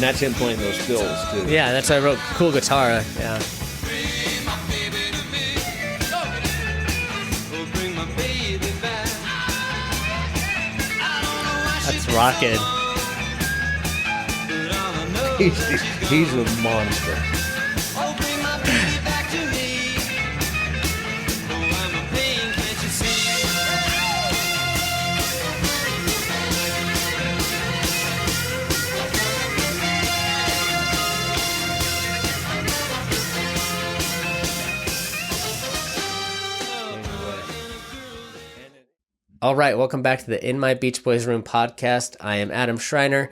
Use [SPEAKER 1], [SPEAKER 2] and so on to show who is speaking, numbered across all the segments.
[SPEAKER 1] And that's him playing those fills, too.
[SPEAKER 2] Yeah, that's why I wrote cool guitar. Yeah. That's rocking.
[SPEAKER 1] He's a monster.
[SPEAKER 2] All right, welcome back to the In My Beach Boys Room podcast. I am Adam Schreiner,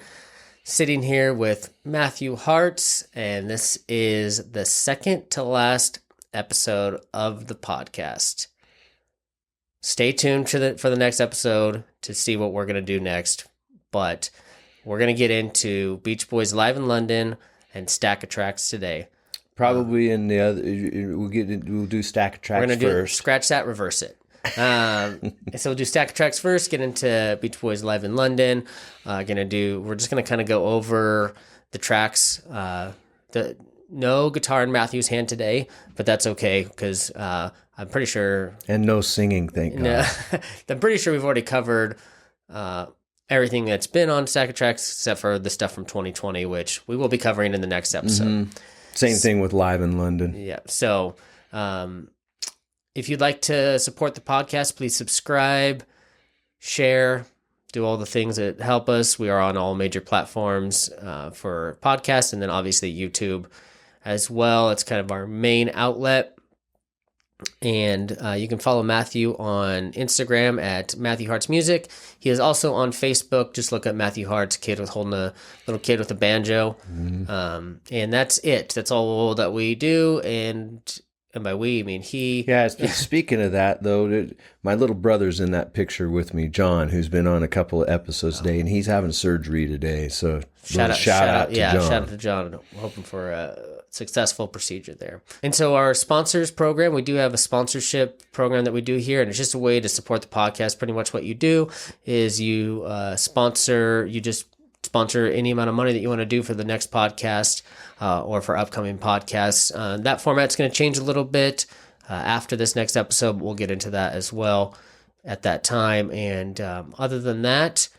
[SPEAKER 2] sitting here with Matthew Hartz, and this is the second to last episode of the podcast. Stay tuned for the next episode to see what we're going to do next, but we're going to get into Beach Boys Live in London and Stack of Tracks today.
[SPEAKER 1] Probably in the other, we'll do Stack of Tracks first. We're going to
[SPEAKER 2] scratch that, reverse it. So we'll do Stack of Tracks first, get into Beach Boys Live in London. We're just gonna kind of go over the tracks. No guitar in Matthew's hand today, but that's okay because I'm pretty sure.
[SPEAKER 1] And no singing, thank God.
[SPEAKER 2] I'm pretty sure we've already covered everything that's been on Stack of Tracks except for the stuff from 2020, which we will be covering in the next episode.
[SPEAKER 1] Mm-hmm. Same thing with Live in London.
[SPEAKER 2] Yeah. So. If you'd like to support the podcast, please subscribe, share, do all the things that help us. We are on all major platforms for podcasts, and then obviously YouTube as well. It's kind of our main outlet. And you can follow Matthew on Instagram at Matthew Hartz Music. He is also on Facebook. Just look up Matthew Hartz, holding a little kid with a banjo. Mm-hmm. And that's it. That's all that we do. And by we, I mean he.
[SPEAKER 1] Yeah, speaking of that, though, my little brother's in that picture with me, John, who's been on a couple of episodes today, and he's having surgery today. So shout out to John.
[SPEAKER 2] Shout out to John. Hoping for a successful procedure there. And so our sponsors program, we do have a sponsorship program that we do here, and it's just a way to support the podcast. Pretty much what you do is you sponsor any amount of money that you want to do for the next podcast or for upcoming podcasts. That format's going to change a little bit after this next episode. We'll get into that as well at that time. And other than that,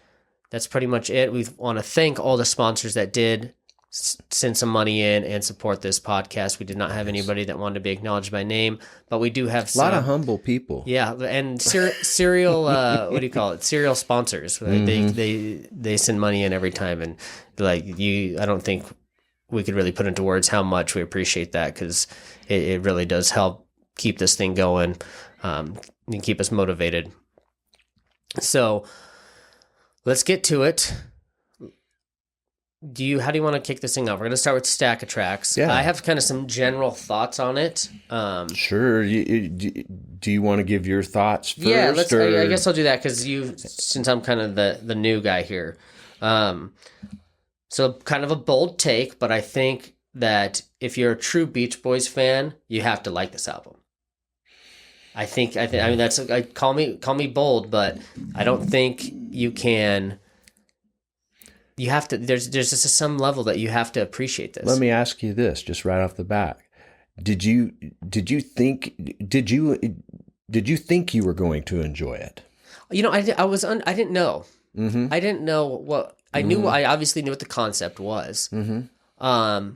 [SPEAKER 2] that's pretty much it. We want to thank all the sponsors that did send some money in and support this podcast. We did not have anybody that wanted to be acknowledged by name, but we do have some,
[SPEAKER 1] a lot of humble people.
[SPEAKER 2] Yeah, and serial what do you call it? Serial sponsors. Mm-hmm. They send money in every time, and I don't think we could really put into words how much we appreciate that, because it really does help keep this thing going and keep us motivated. So let's get to it. How do you want to kick this thing off? We're going to start with Stack of Tracks.
[SPEAKER 1] Yeah.
[SPEAKER 2] I have kind of some general thoughts on it.
[SPEAKER 1] Sure. Do you want to give your thoughts first?
[SPEAKER 2] Yeah, I guess I'll do that because since I'm kind of the new guy here. So kind of a bold take, but I think that if you're a true Beach Boys fan, you have to like this album. I mean, that's call me bold, but I don't think you can. You have to. There's just some level that you have to appreciate this.
[SPEAKER 1] Let me ask you this, just right off the bat: Did you think you were going to enjoy it?
[SPEAKER 2] You know, I didn't know.
[SPEAKER 1] Mm-hmm.
[SPEAKER 2] I didn't know what I knew. I obviously knew what the concept was.
[SPEAKER 1] Mm-hmm.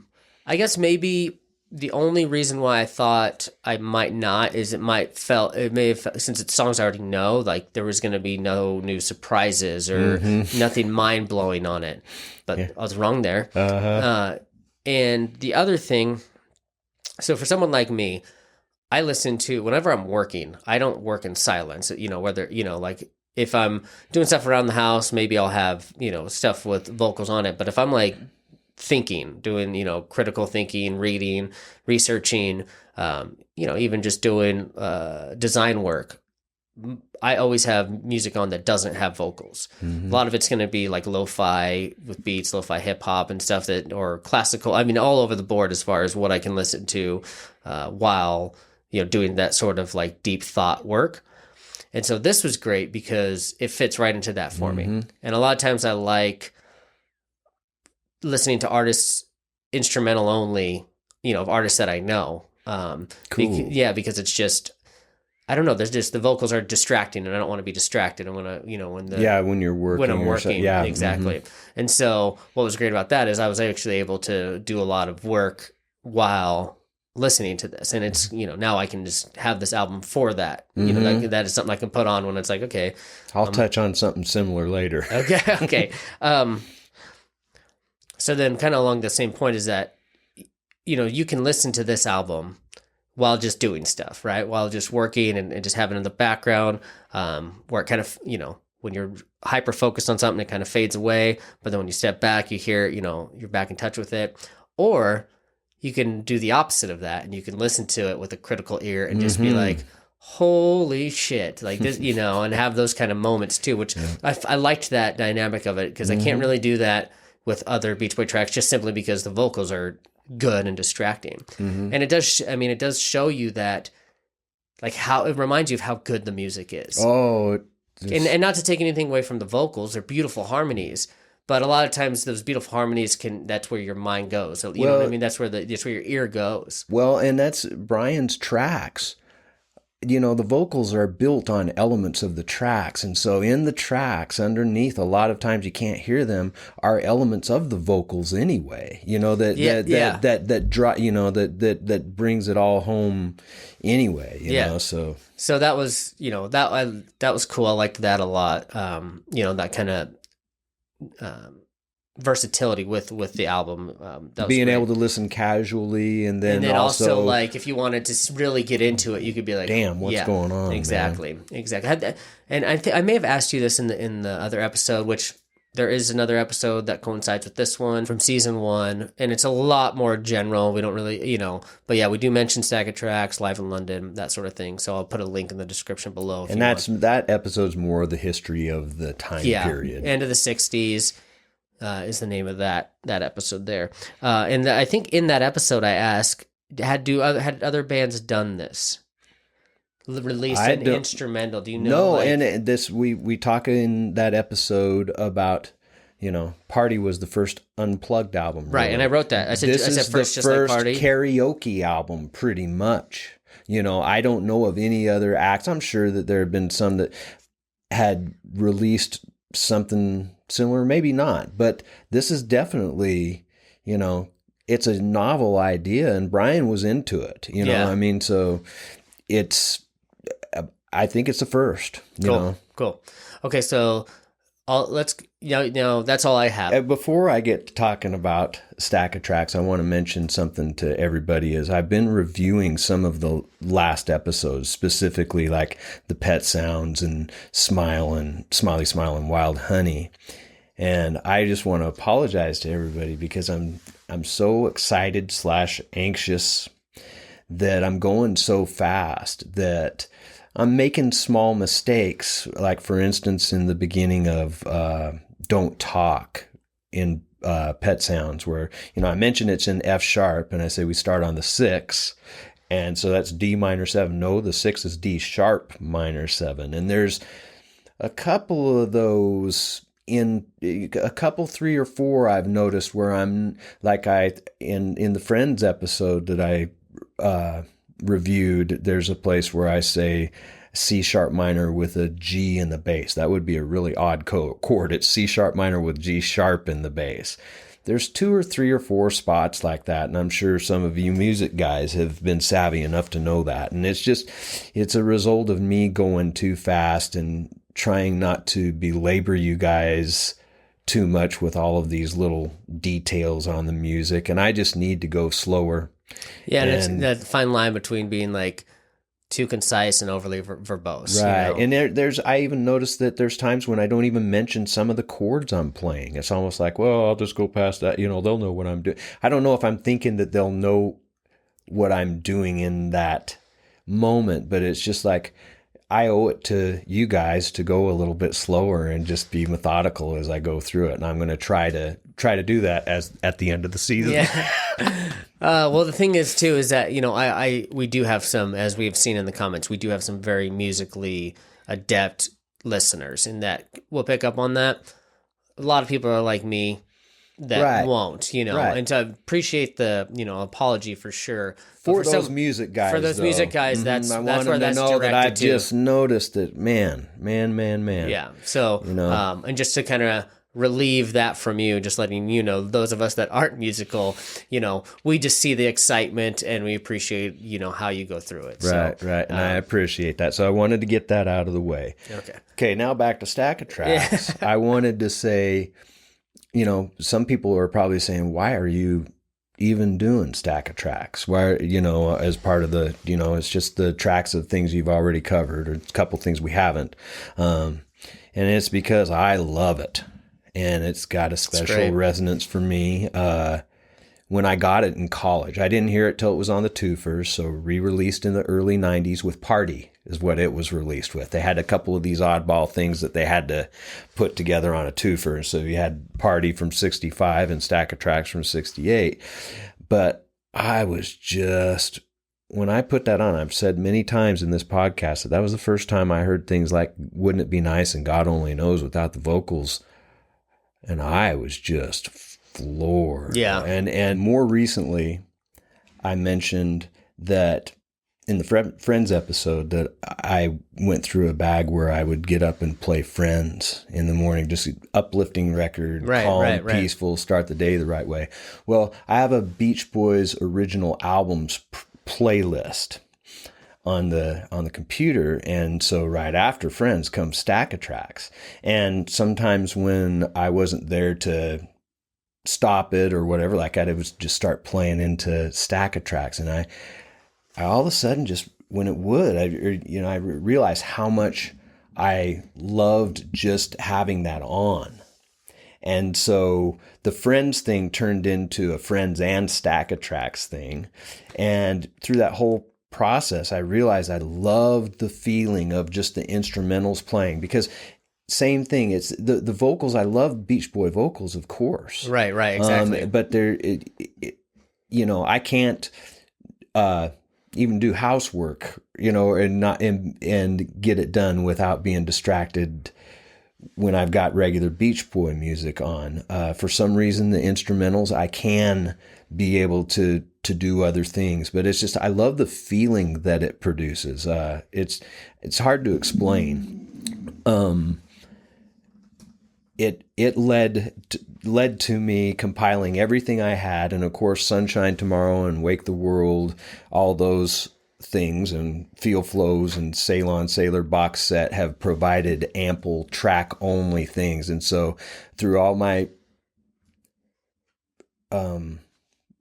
[SPEAKER 2] I guess maybe the only reason why I thought I might not is it may have, since it's songs I already know, like there was going to be no new surprises or nothing mind blowing on it. But I was wrong there.
[SPEAKER 1] Uh-huh.
[SPEAKER 2] And the other thing, so for someone like me, I listen to, whenever I'm working, I don't work in silence. Like if I'm doing stuff around the house, maybe I'll have, stuff with vocals on it. But if I'm like thinking, doing, critical thinking, reading, researching, even just doing design work, I always have music on that doesn't have vocals. Mm-hmm. A lot of it's going to be like lo-fi with beats, lo-fi hip hop and stuff or classical. I mean, all over the board as far as what I can listen to while, doing that sort of like deep thought work. And so this was great because it fits right into that for me. And a lot of times I like listening to artists instrumental only, of artists that I know.
[SPEAKER 1] Cool.
[SPEAKER 2] Because it's just, I don't know. There's just the vocals are distracting, and I don't want to be distracted. I want to,
[SPEAKER 1] when you're working,
[SPEAKER 2] when I'm working,
[SPEAKER 1] yeah,
[SPEAKER 2] exactly. And so, what was great about that is I was actually able to do a lot of work while listening to this, and it's now I can just have this album for that. That is something I can put on when it's like, okay,
[SPEAKER 1] I'll touch on something similar later.
[SPEAKER 2] Okay. So then, kind of along the same point is that you can listen to this album while just doing stuff, right? While just working and just having it in the background, where it kind of, when you're hyper focused on something, it kind of fades away. But then when you step back, you hear, you're back in touch with it. Or you can do the opposite of that, and you can listen to it with a critical ear and just be like, holy shit, like this, and have those kind of moments too, which I liked that dynamic of it, because I can't really do that with other Beach Boy tracks, just simply because the vocals are good and distracting. And it does show you that, like, how it reminds you of how good the music is. And not to take anything away from the vocals, they're beautiful harmonies, but a lot of times those beautiful harmonies that's where your mind goes. So you know what I mean? That's where your ear goes.
[SPEAKER 1] Well, and that's Brian's tracks. The vocals are built on elements of the tracks. And so in the tracks underneath, a lot of times you can't hear them, are elements of the vocals anyway, that brings it all home anyway, you know, so
[SPEAKER 2] that was, that was cool. I liked that a lot. That kind of, versatility with the album, that
[SPEAKER 1] being
[SPEAKER 2] was
[SPEAKER 1] able to listen casually, and then
[SPEAKER 2] also like if you wanted to really get into it, you could be like,
[SPEAKER 1] damn, what's going on?
[SPEAKER 2] Exactly. And I may have asked you this in the other episode, which there is another episode that coincides with this one from season 1, and it's a lot more general. We don't really, but yeah, we do mention Stack of Tracks, Live in London, that sort of thing. So I'll put a link in the description below.
[SPEAKER 1] And that episode's more of the history of the time period,
[SPEAKER 2] end of the 60s. Is the name of that episode there. And I think in that episode I asked, had other bands done this? Released an instrumental? Do you know?
[SPEAKER 1] No, and this we talk in that episode about, Party was the first unplugged album.
[SPEAKER 2] Right, and I wrote that. I said first, just like Party.
[SPEAKER 1] Karaoke album, pretty much. I don't know of any other acts. I'm sure that there have been some that had released something similar, maybe not, but this is definitely, it's a novel idea, and Brian was into it, so I think it's the first,
[SPEAKER 2] Cool. Okay. So that's all I have.
[SPEAKER 1] Before I get to talking about Stack of Tracks, I want to mention something to everybody. Is I've been reviewing some of the last episodes, specifically like the Pet Sounds and Smiley Smile and Wild Honey. And I just want to apologize to everybody because I'm so excited / anxious that I'm going so fast that I'm making small mistakes. Like, for instance, in the beginning of Don't Talk in Pet Sounds, where, I mentioned it's in F sharp, and I say we start on the 6. And so that's D minor 7. No, the 6 is D sharp minor 7. And there's a couple of those in a couple, 3 or 4 I've noticed where I'm like, in the Friends episode that I reviewed, there's a place where I say C sharp minor with a G in the bass. That would be a really odd chord. It's C sharp minor with G sharp in the bass. There's 2 or 3 or 4 spots like that, and I'm sure some of you music guys have been savvy enough to know that. And it's a result of me going too fast and trying not to belabor you guys too much with all of these little details on the music, and I just need to go slower.
[SPEAKER 2] Yeah, and it's that fine line between being like too concise and overly verbose.
[SPEAKER 1] Right. And I even noticed that there's times when I don't even mention some of the chords I'm playing. It's almost like, well, I'll just go past that. They'll know what I'm doing. I don't know if I'm thinking that they'll know what I'm doing in that moment, but it's just like, I owe it to you guys to go a little bit slower and just be methodical as I go through it. And I'm going to try to do that at the end of the season.
[SPEAKER 2] Yeah. Well, the thing is too, is that, we do have some, as we've seen in the comments, we do have some very musically adept listeners, and that we'll pick up on that. A lot of people are like me. that won't,
[SPEAKER 1] Right.
[SPEAKER 2] and to appreciate the, apology for sure.
[SPEAKER 1] For those music guys,
[SPEAKER 2] For those music guys, that's
[SPEAKER 1] I
[SPEAKER 2] that's
[SPEAKER 1] want
[SPEAKER 2] where
[SPEAKER 1] them to
[SPEAKER 2] that's
[SPEAKER 1] know that I
[SPEAKER 2] directed to.
[SPEAKER 1] just noticed that, man.
[SPEAKER 2] Yeah. So, and just to kind of relieve that from you, just letting those of us that aren't musical, we just see the excitement and we appreciate, how you go through it.
[SPEAKER 1] Right,
[SPEAKER 2] so,
[SPEAKER 1] right. And I appreciate that. So I wanted to get that out of the way. Okay, now back to Stack of Tracks. I wanted to say, some people are probably saying, why are you even doing Stack of Tracks? Why, as part of the, it's just the tracks of things you've already covered or a couple things we haven't. And it's because I love it. And it's got a special resonance for me. When I got it in college, I didn't hear it till it was on the twofers. So re-released in the early 90s with Party is what it was released with. They had a couple of these oddball things that they had to put together on a twofer. So you had Party from 65 and Stack of Tracks from 68. But I was just, when I put that on, I've said many times in this podcast that was the first time I heard things like Wouldn't It Be Nice and God Only Knows without the vocals. And I was just floored.
[SPEAKER 2] Yeah.
[SPEAKER 1] And more recently, I mentioned that in the Friends episode that I went through a bag where I would get up and play Friends in the morning, just uplifting record, calm, peaceful, start the day the right way. Well, I have a Beach Boys original albums playlist on the computer, and so right after Friends comes Stack of Tracks. And sometimes when I wasn't there to stop it or whatever, like I would just start playing into Stack of Tracks, and I all of a sudden, just when it would, I realized how much I loved just having that on. And so the Friends thing turned into a Friends and Stack of Tracks thing, and through that whole process, I realized I loved the feeling of just the instrumentals playing, because same thing, it's the vocals. I love Beach Boy vocals, of course.
[SPEAKER 2] Right, exactly.
[SPEAKER 1] But I can't even do housework, and get it done without being distracted when I've got regular Beach Boy music on. For some reason, the instrumentals, I can be able to do other things, but it's just, I love the feeling that it produces. It's hard to explain. It led to me compiling everything I had, and of course Sunshine Tomorrow and Wake the World, all those things, and Feel Flows and Ceylon Sailor box set have provided ample track only things. And so through all my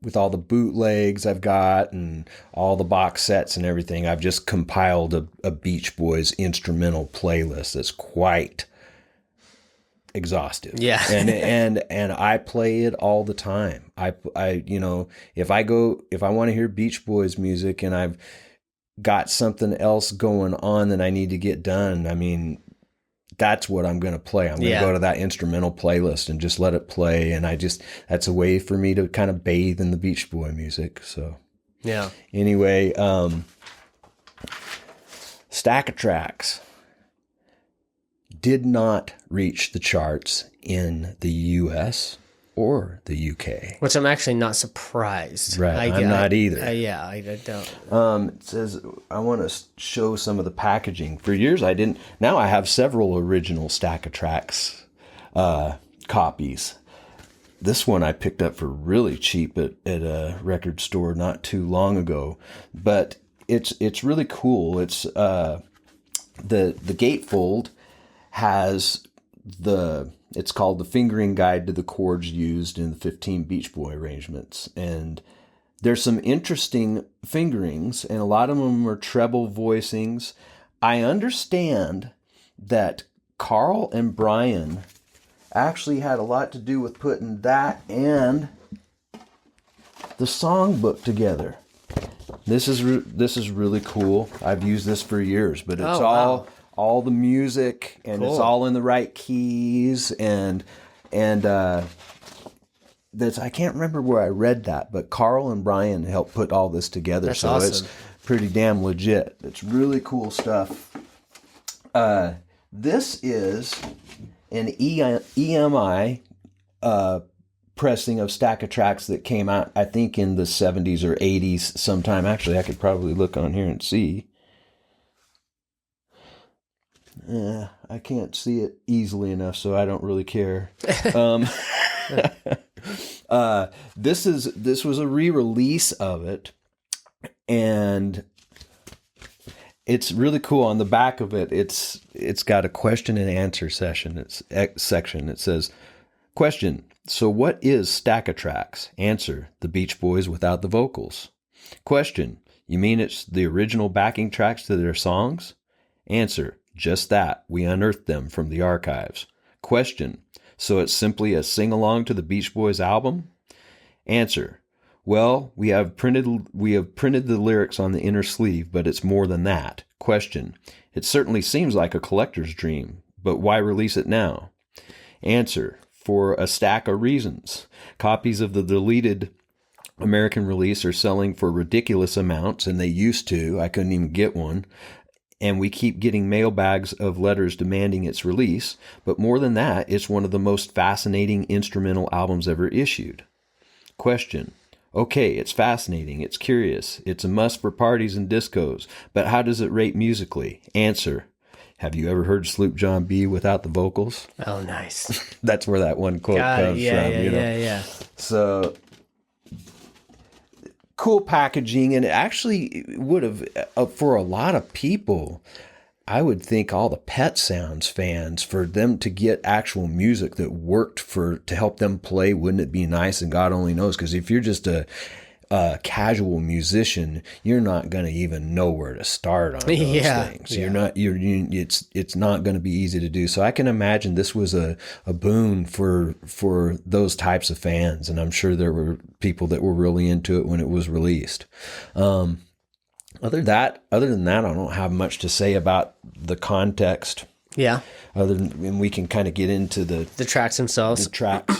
[SPEAKER 1] with all the bootlegs I've got and all the box sets and everything, I've just compiled a Beach Boys instrumental playlist that's quite exhaustive.
[SPEAKER 2] Yeah.
[SPEAKER 1] and I play it all the time. I if I want to hear Beach Boys music and I've got something else going on that I need to get done, I mean, that's what I'm going to play. I'm going to go to that instrumental playlist and just let it play. And that's a way for me to kind of bathe in the Beach Boy music. So
[SPEAKER 2] yeah.
[SPEAKER 1] Anyway, Stack of Tracks did not reach the charts in the US or the UK.
[SPEAKER 2] Which I'm actually not surprised.
[SPEAKER 1] Right, I'm not either.
[SPEAKER 2] I don't.
[SPEAKER 1] It says, I want to show some of the packaging. For years I didn't. Now I have several original Stack of Tracks copies. This one I picked up for really cheap at a record store not too long ago. But it's really cool. It's the gatefold has it's called the fingering guide to the chords used in the 15 Beach Boy arrangements. And there's some interesting fingerings, and a lot of them are treble voicings. I understand that Carl and Brian actually had a lot to do with putting that and the songbook together. This is really cool. I've used this for years, but it's all the music, and It's all in the right keys, and that's, I can't remember where I read that, but Carl and Brian helped put all this together.
[SPEAKER 2] That's
[SPEAKER 1] so
[SPEAKER 2] awesome.
[SPEAKER 1] It's pretty damn legit. It's really cool stuff. This is an EMI pressing of Stack of Tracks that came out, I think, in the 70s or 80s sometime. Actually, I could probably look on here and see. I can't see it easily enough, so I don't really care. This was a re-release of it, and it's really cool. On the back of it, it's got a question and answer section. Section. It says, question: so what is Stack of Tracks? Answer: the Beach Boys without the vocals. Question: you mean it's the original backing tracks to their songs? Answer: just that. We unearthed them from the archives. Question: so it's simply a sing-along to the Beach Boys album? Answer: well, we have printed the lyrics on the inner sleeve, but it's more than that. Question: it certainly seems like a collector's dream, but why release it now? Answer: for a stack of reasons. Copies of the deleted American release are selling for ridiculous amounts, and they used to. I couldn't even get one. And we keep getting mailbags of letters demanding its release. But more than that, it's one of the most fascinating instrumental albums ever issued. Question: okay, it's fascinating, it's curious, it's a must for parties and discos, but how does it rate musically? Answer: have you ever heard Sloop John B without the vocals?
[SPEAKER 2] Oh, nice.
[SPEAKER 1] That's where that one quote comes from.
[SPEAKER 2] Yeah.
[SPEAKER 1] So cool packaging, and it actually would have, for a lot of people, I would think all the Pet Sounds fans, for them to get actual music that worked to help them play, wouldn't it be nice? And God only knows, because if you're just a casual musician, you're not going to even know where to start on those things. It's not going to be easy to do. So I can imagine this was a boon for those types of fans. And I'm sure there were people that were really into it when it was released. Other than that, I don't have much to say about the context.
[SPEAKER 2] Yeah.
[SPEAKER 1] And we can kind of get into
[SPEAKER 2] the tracks themselves.
[SPEAKER 1] The tracks.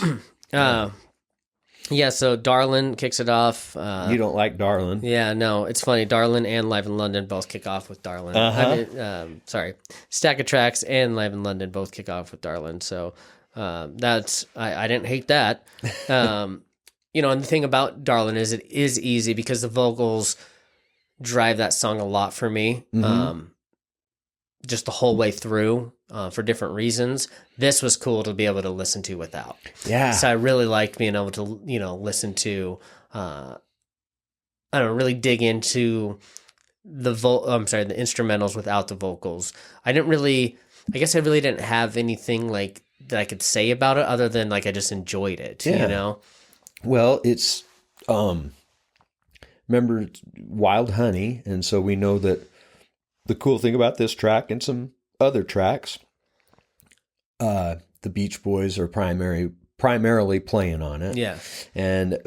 [SPEAKER 2] Yeah, so Darlin kicks it off.
[SPEAKER 1] You don't like Darlin?
[SPEAKER 2] Yeah, no, it's funny. Darlin and Live in London both kick off with Darlin. Stack of Tracks and Live in London both kick off with Darlin. So that's I didn't hate that. And the thing about Darlin is it is easy because the vocals drive that song a lot for me. Just the whole way through. For different reasons. This was cool to be able to listen to without. Yeah. So I really liked being able to, listen to, really dig into the instrumentals without the vocals. I guess I really didn't have anything like that I could say about it other than like I just enjoyed it, Well,
[SPEAKER 1] it's, remember Wild Honey, and so we know that the cool thing about this track and some other tracks, the Beach Boys are primarily playing on it.
[SPEAKER 2] Yeah.
[SPEAKER 1] And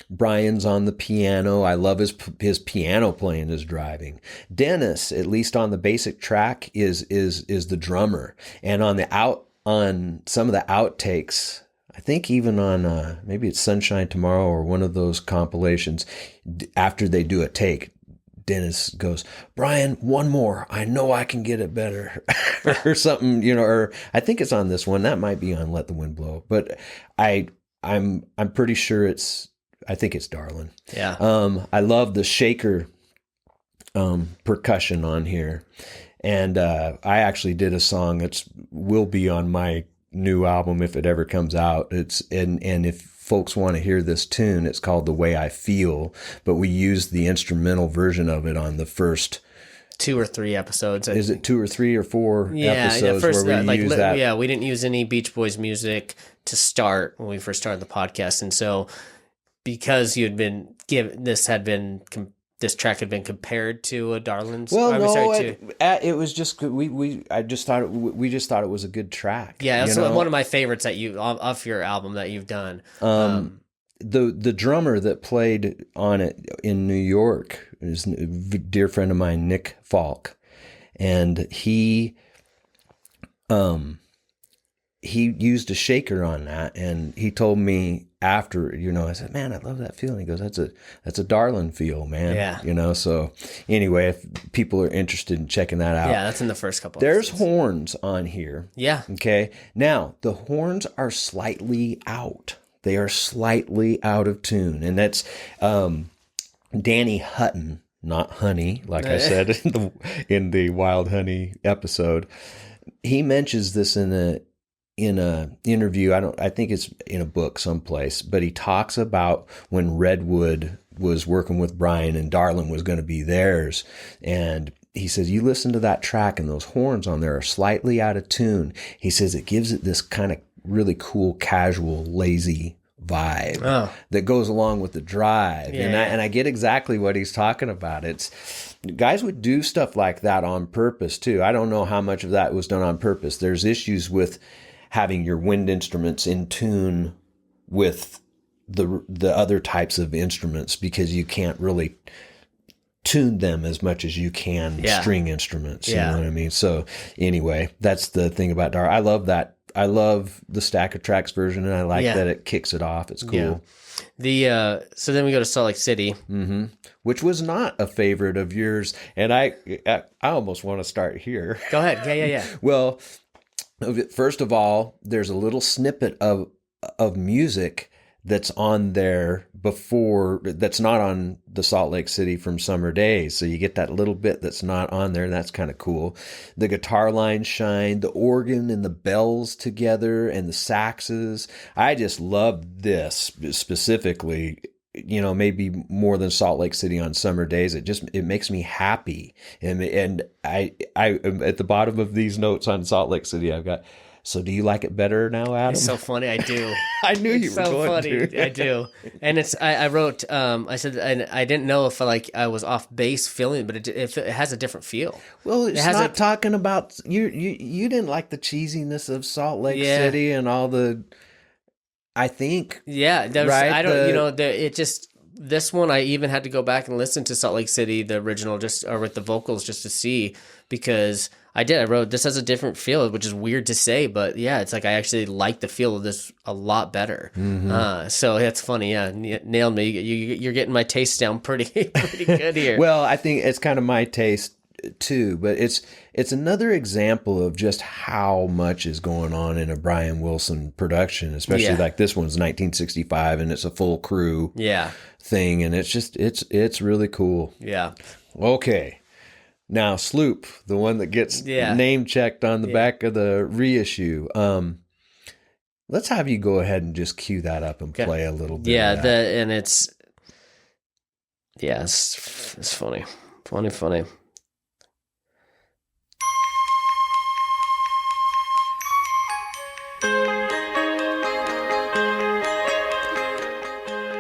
[SPEAKER 1] Brian's on the piano. I love his piano playing is driving. Dennis, at least on the basic track, is the drummer. And on some of the outtakes, I think even on maybe it's Sunshine Tomorrow or one of those compilations, after they do a take, Dennis goes, Brian, one more. I know I can get it better or something, or I think it's on this one. That might be on Let the Wind Blow, but I'm pretty sure I think it's Darlin.
[SPEAKER 2] Yeah.
[SPEAKER 1] I love the shaker, percussion on here. And, I actually did a song that's will be on my new album if it ever comes out. And if folks want to hear this tune, it's called The Way I Feel, but we used the instrumental version of it on the first
[SPEAKER 2] 2 or 3 episodes.
[SPEAKER 1] Is it 2 or 3 or 4 episodes
[SPEAKER 2] first,
[SPEAKER 1] where we use that?
[SPEAKER 2] Yeah, we didn't use any Beach Boys music to start when we first started the podcast. And so because you had been given, this track had been compared to a Darlin's.
[SPEAKER 1] Well, it was just we just thought it was a good track.
[SPEAKER 2] Yeah, that's one of my favorites that you off your album that you've done.
[SPEAKER 1] The drummer that played on it in New York is a dear friend of mine, Nick Falk, and he used a shaker on that, and he told me after, I said, man, I love that feel. And he goes, that's a Darlin feel, man.
[SPEAKER 2] Yeah.
[SPEAKER 1] So anyway, if people are interested in checking that out.
[SPEAKER 2] Yeah, that's in the first couple.
[SPEAKER 1] There's horns on here.
[SPEAKER 2] Yeah.
[SPEAKER 1] Okay. Now, the horns are slightly out. They are slightly out of tune. And that's Danny Hutton, not Honey, like I said in the Wild Honey episode. He mentions this in a interview. I think it's in a book someplace, but he talks about when Redwood was working with Brian and Darlin was going to be theirs. And he says, you listen to that track and those horns on there are slightly out of tune. He says it gives it this kind of really cool, casual, lazy vibe that goes along with the drive. And I get exactly what he's talking about. It's guys would do stuff like that on purpose too. I don't know how much of that was done on purpose. There's issues with having your wind instruments in tune with the other types of instruments because you can't really tune them as much as you can string instruments. You know what I mean? So anyway, that's the thing about Dar. I love that. I love the Stack of Tracks version, and I like that it kicks it off. It's cool.
[SPEAKER 2] The so then we go to Salt Lake City,
[SPEAKER 1] which was not a favorite of yours, and I almost want to start here.
[SPEAKER 2] Go ahead. Yeah.
[SPEAKER 1] Well, first of all, there's a little snippet of music that's on there that's not on the Salt Lake City from Summer Days. So you get that little bit that's not on there, and that's kind of cool. The guitar lines shine, the organ and the bells together, and the saxes. I just love this specifically, maybe more than Salt Lake City on Summer Days. It makes me happy. And I at the bottom of these notes on Salt Lake City, I've got, so do you like it better now, Adam?
[SPEAKER 2] It's so funny. I do.
[SPEAKER 1] I knew you were going to.
[SPEAKER 2] I do. And I wrote, I said, and I didn't know if I was off base feeling, but if it has a different feel.
[SPEAKER 1] Well, it's not talking about, you didn't like the cheesiness of Salt Lake City and all the, I think.
[SPEAKER 2] Yeah.
[SPEAKER 1] Right?
[SPEAKER 2] I don't, this one, I even had to go back and listen to Salt Lake City, the original, or with the vocals just to see, because I wrote, this has a different feel, which is weird to say, but yeah, it's like I actually like the feel of this a lot better. So that's funny. Yeah, nailed me. You're getting my taste down pretty good here.
[SPEAKER 1] Well, I think it's kind of my taste too, but it's another example of just how much is going on in a Brian Wilson production, especially like this one's 1965 and it's a full crew thing, and it's really cool.
[SPEAKER 2] Yeah.
[SPEAKER 1] Okay. Now, Sloop, the one that gets name checked on the back of the reissue. Let's have you go ahead and just cue that up and play a little bit.
[SPEAKER 2] Yeah, it's funny. Funny.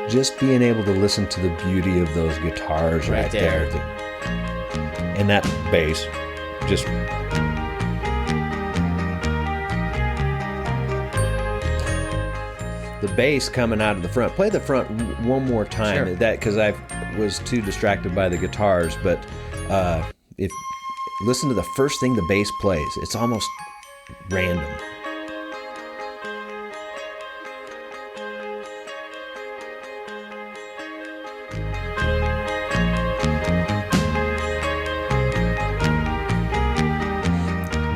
[SPEAKER 1] Just being able to listen to the beauty of those guitars right there. And that bass, just the bass coming out of the front. Play the front one more time, because I was too distracted by the guitars. But if listen to the first thing the bass plays, it's almost random.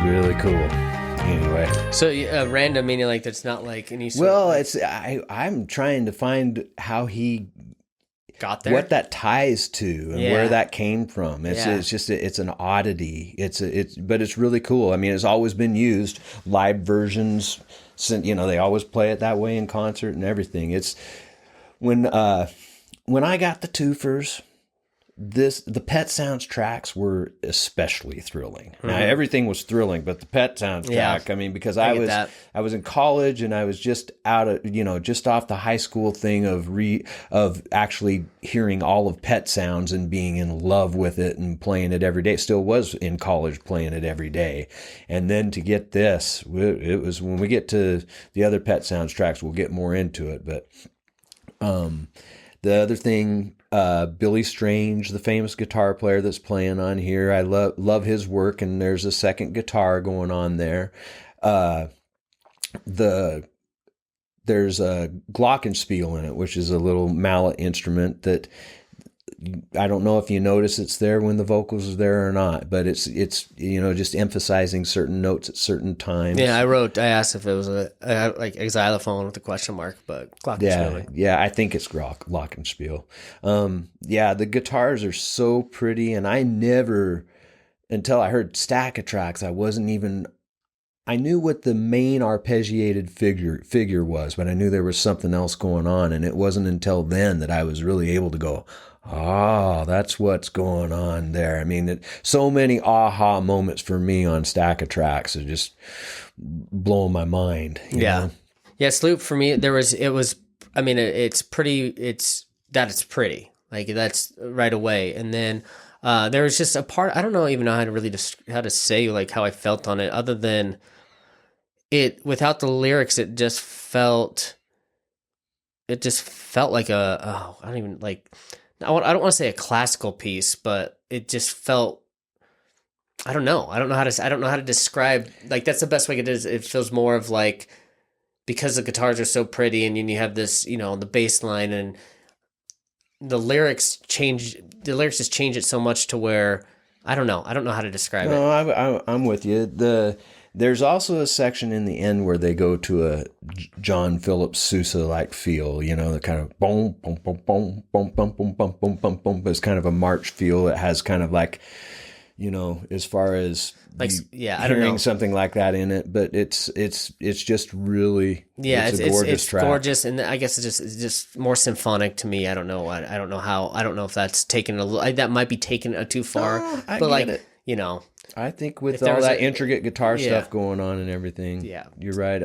[SPEAKER 1] Really cool. Anyway,
[SPEAKER 2] so random meaning like that's not like any sort
[SPEAKER 1] well,
[SPEAKER 2] of
[SPEAKER 1] it's I'm trying to find how he
[SPEAKER 2] got there,
[SPEAKER 1] what that ties to, and where that came from. It's just it's an oddity. But it's really cool. I mean, it's always been used live versions. They always play it that way in concert and everything. It's when I got the twofers. The Pet Sounds tracks were especially thrilling. Now everything was thrilling, but the Pet Sounds track, I mean, because I was in college and I was just out of, just off the high school thing of actually hearing all of Pet Sounds and being in love with it and playing it every day. Still was in college playing it every day. And then to get this, it was, when we get to the other Pet Sounds tracks, we'll get more into it, but the other thing, Billy Strange, the famous guitar player that's playing on here, I love his work, and there's a second guitar going on there. There's a glockenspiel in it, which is a little mallet instrument that I don't know if you notice it's there when the vocals are there or not, but it's just emphasizing certain notes at certain times.
[SPEAKER 2] Yeah, I asked if it was a xylophone with a question mark, but glockenspiel.
[SPEAKER 1] Yeah, I think it's glockenspiel. The guitars are so pretty, and I never, until I heard Stack of Tracks, I knew what the main arpeggiated figure was, but I knew there was something else going on, and it wasn't until then that I was really able to go, that's what's going on there. I mean, so many aha moments for me on Stack of Tracks are just blowing my mind. You know?
[SPEAKER 2] Yeah. Sloop for me, it's pretty. Like that's right away, and then there was just a part I don't know even know how to really how to say like how I felt on it, other than it without the lyrics. It just felt like I don't want to say a classical piece, but it just felt. I don't know how to describe. Like that's the best way it is. It feels more of like, because the guitars are so pretty, and you have this, the bass line, and the lyrics just change it so much to where I don't know how to describe it.
[SPEAKER 1] No, I'm with you. There's also a section in the end where they go to a John Philip Sousa like feel, the kind of boom, boom, boom, boom, boom, boom, boom, boom, boom, boom, boom. It's kind of a march feel. It has kind of like, as far as
[SPEAKER 2] like, I don't
[SPEAKER 1] hearing
[SPEAKER 2] know.
[SPEAKER 1] something like that in it, but it's just really, it's a gorgeous track.
[SPEAKER 2] Gorgeous, and I guess it's just more symphonic to me. I don't know. I don't know if that's taken that might be taken too far, but
[SPEAKER 1] get it. I think with
[SPEAKER 2] there
[SPEAKER 1] all
[SPEAKER 2] was
[SPEAKER 1] that intricate guitar stuff going on and everything, you're right.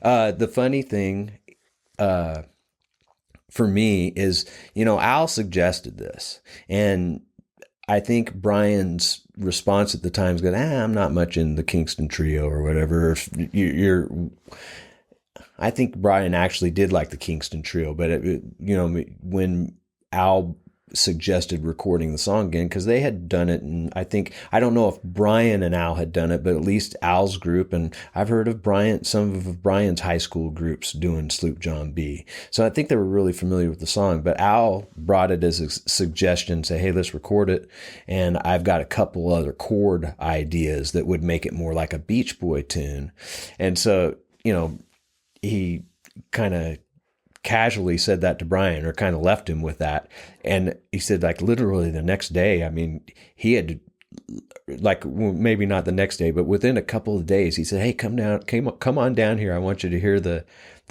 [SPEAKER 1] The funny thing for me is, Al suggested this, and I think Brian's response at the time is going, I'm not much in the Kingston Trio or whatever. I think Brian actually did like the Kingston Trio, but when Al suggested recording the song again, because they had done it, and I don't know if Brian and Al had done it, but at least Al's group, and I've heard of some of Brian's high school groups doing Sloop John B. So I think they were really familiar with the song, but Al brought it as a suggestion, say, hey, let's record it, and I've got a couple other chord ideas that would make it more like a Beach Boy tune. And so, he kind of casually said that to Brian, or kind of left him with that. And he said, like, literally the next day, I mean, he had, like, maybe not the next day, but within a couple of days, he said, hey, come on down here. I want you to hear the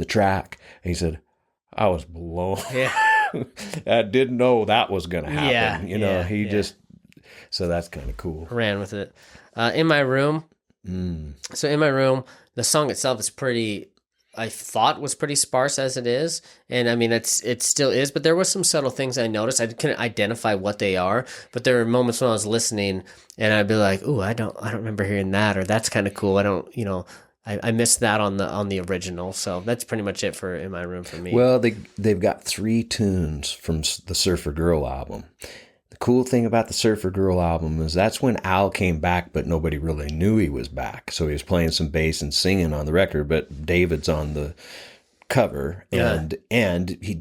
[SPEAKER 1] track. And he said, I was blown. Yeah. I didn't know that was going to happen. Just, so that's kind of cool.
[SPEAKER 2] Ran with it. In My Room. So In My Room, the song itself is I thought was pretty sparse as it is, and I mean it still is, but there were some subtle things I noticed. I couldn't identify what they are, but there were moments when I was listening and I'd be like, "Ooh, I don't remember hearing that," or "That's kind of cool." I don't, I missed that on the original. So that's pretty much it for In My Room for me.
[SPEAKER 1] Well, they've got 3 tunes from the Surfer Girl album. The cool thing about the Surfer Girl album is that's when Al came back, but nobody really knew he was back. So he was playing some bass and singing on the record, but David's on the cover, and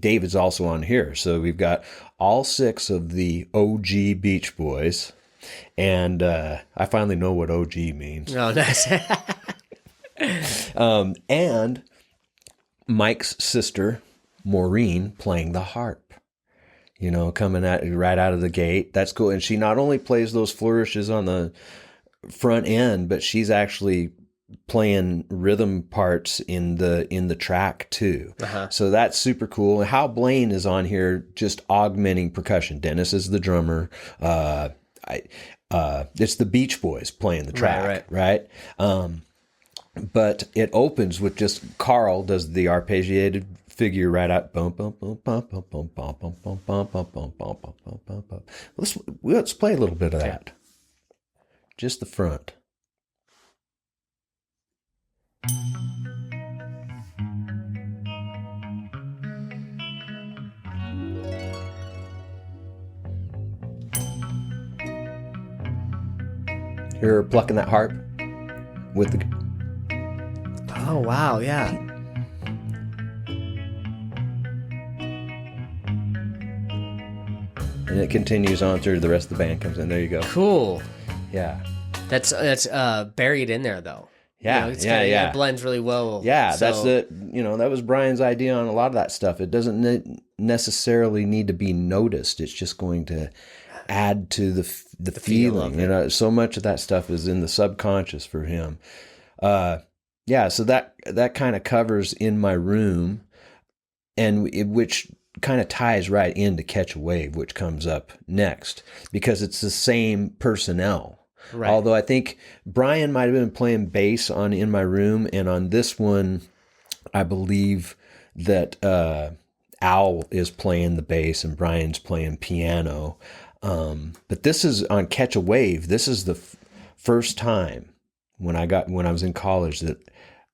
[SPEAKER 1] David's also on here. So we've got all 6 of the OG Beach Boys, and I finally know what OG means.
[SPEAKER 2] Oh, nice.
[SPEAKER 1] And Mike's sister, Maureen, playing the harp. Coming at right out of the gate. That's cool. And she not only plays those flourishes on the front end, but she's actually playing rhythm parts in the track too. Uh-huh. So that's super cool. And Hal Blaine is on here just augmenting percussion. Dennis is the drummer. It's the Beach Boys playing the track, right? But it opens with just Carl does the arpeggiated figure right out. Bum, bum, bum, bum, bum, bum, bum, bum, bum, bum, bum, bum, bum, bum, bum, bum. Let's play a little bit of that. Just the front. You're plucking that harp with the...
[SPEAKER 2] Oh, wow, yeah.
[SPEAKER 1] And it continues on through the rest of the band comes in. There you go.
[SPEAKER 2] Cool.
[SPEAKER 1] Yeah.
[SPEAKER 2] That's buried in there though.
[SPEAKER 1] Yeah,
[SPEAKER 2] It blends really well.
[SPEAKER 1] Yeah,
[SPEAKER 2] so.
[SPEAKER 1] that's that was Brian's idea on a lot of that stuff. It doesn't necessarily need to be noticed. It's just going to add to the feeling. So much of that stuff is in the subconscious for him. So that kind of covers In My Room, and which kind of ties right into Catch a Wave, which comes up next, because it's the same personnel. Right. Although I think Brian might have been playing bass on In My Room, and on this one, I believe that Al is playing the bass and Brian's playing piano. But this is on Catch a Wave. This is the first time when I was in college that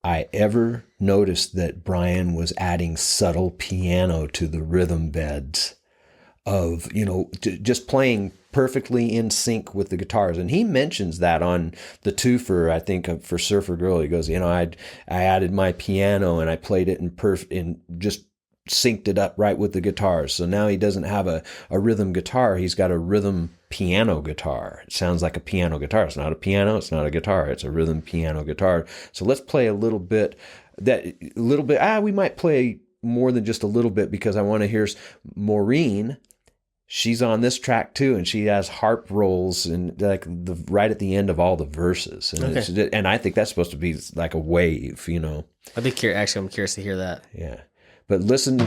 [SPEAKER 1] I ever noticed that Brian was adding subtle piano to the rhythm beds of, just playing perfectly in sync with the guitars. And he mentions that on the twofer, I think, for Surfer Girl. He goes, I added my piano and I played it in just synced it up right with the guitars. So now he doesn't have a rhythm guitar. He's got a rhythm piano guitar. It sounds like a piano guitar. It's not a piano. It's not a guitar. It's a rhythm piano guitar. So let's play a little bit. We might play more than just a little bit, because I want to hear Maureen. She's on this track too, and she has harp rolls and right at the end of all the verses. And, and I think that's supposed to be like a wave,
[SPEAKER 2] I'd be curious. Actually, I'm curious to hear that.
[SPEAKER 1] Yeah. But listen.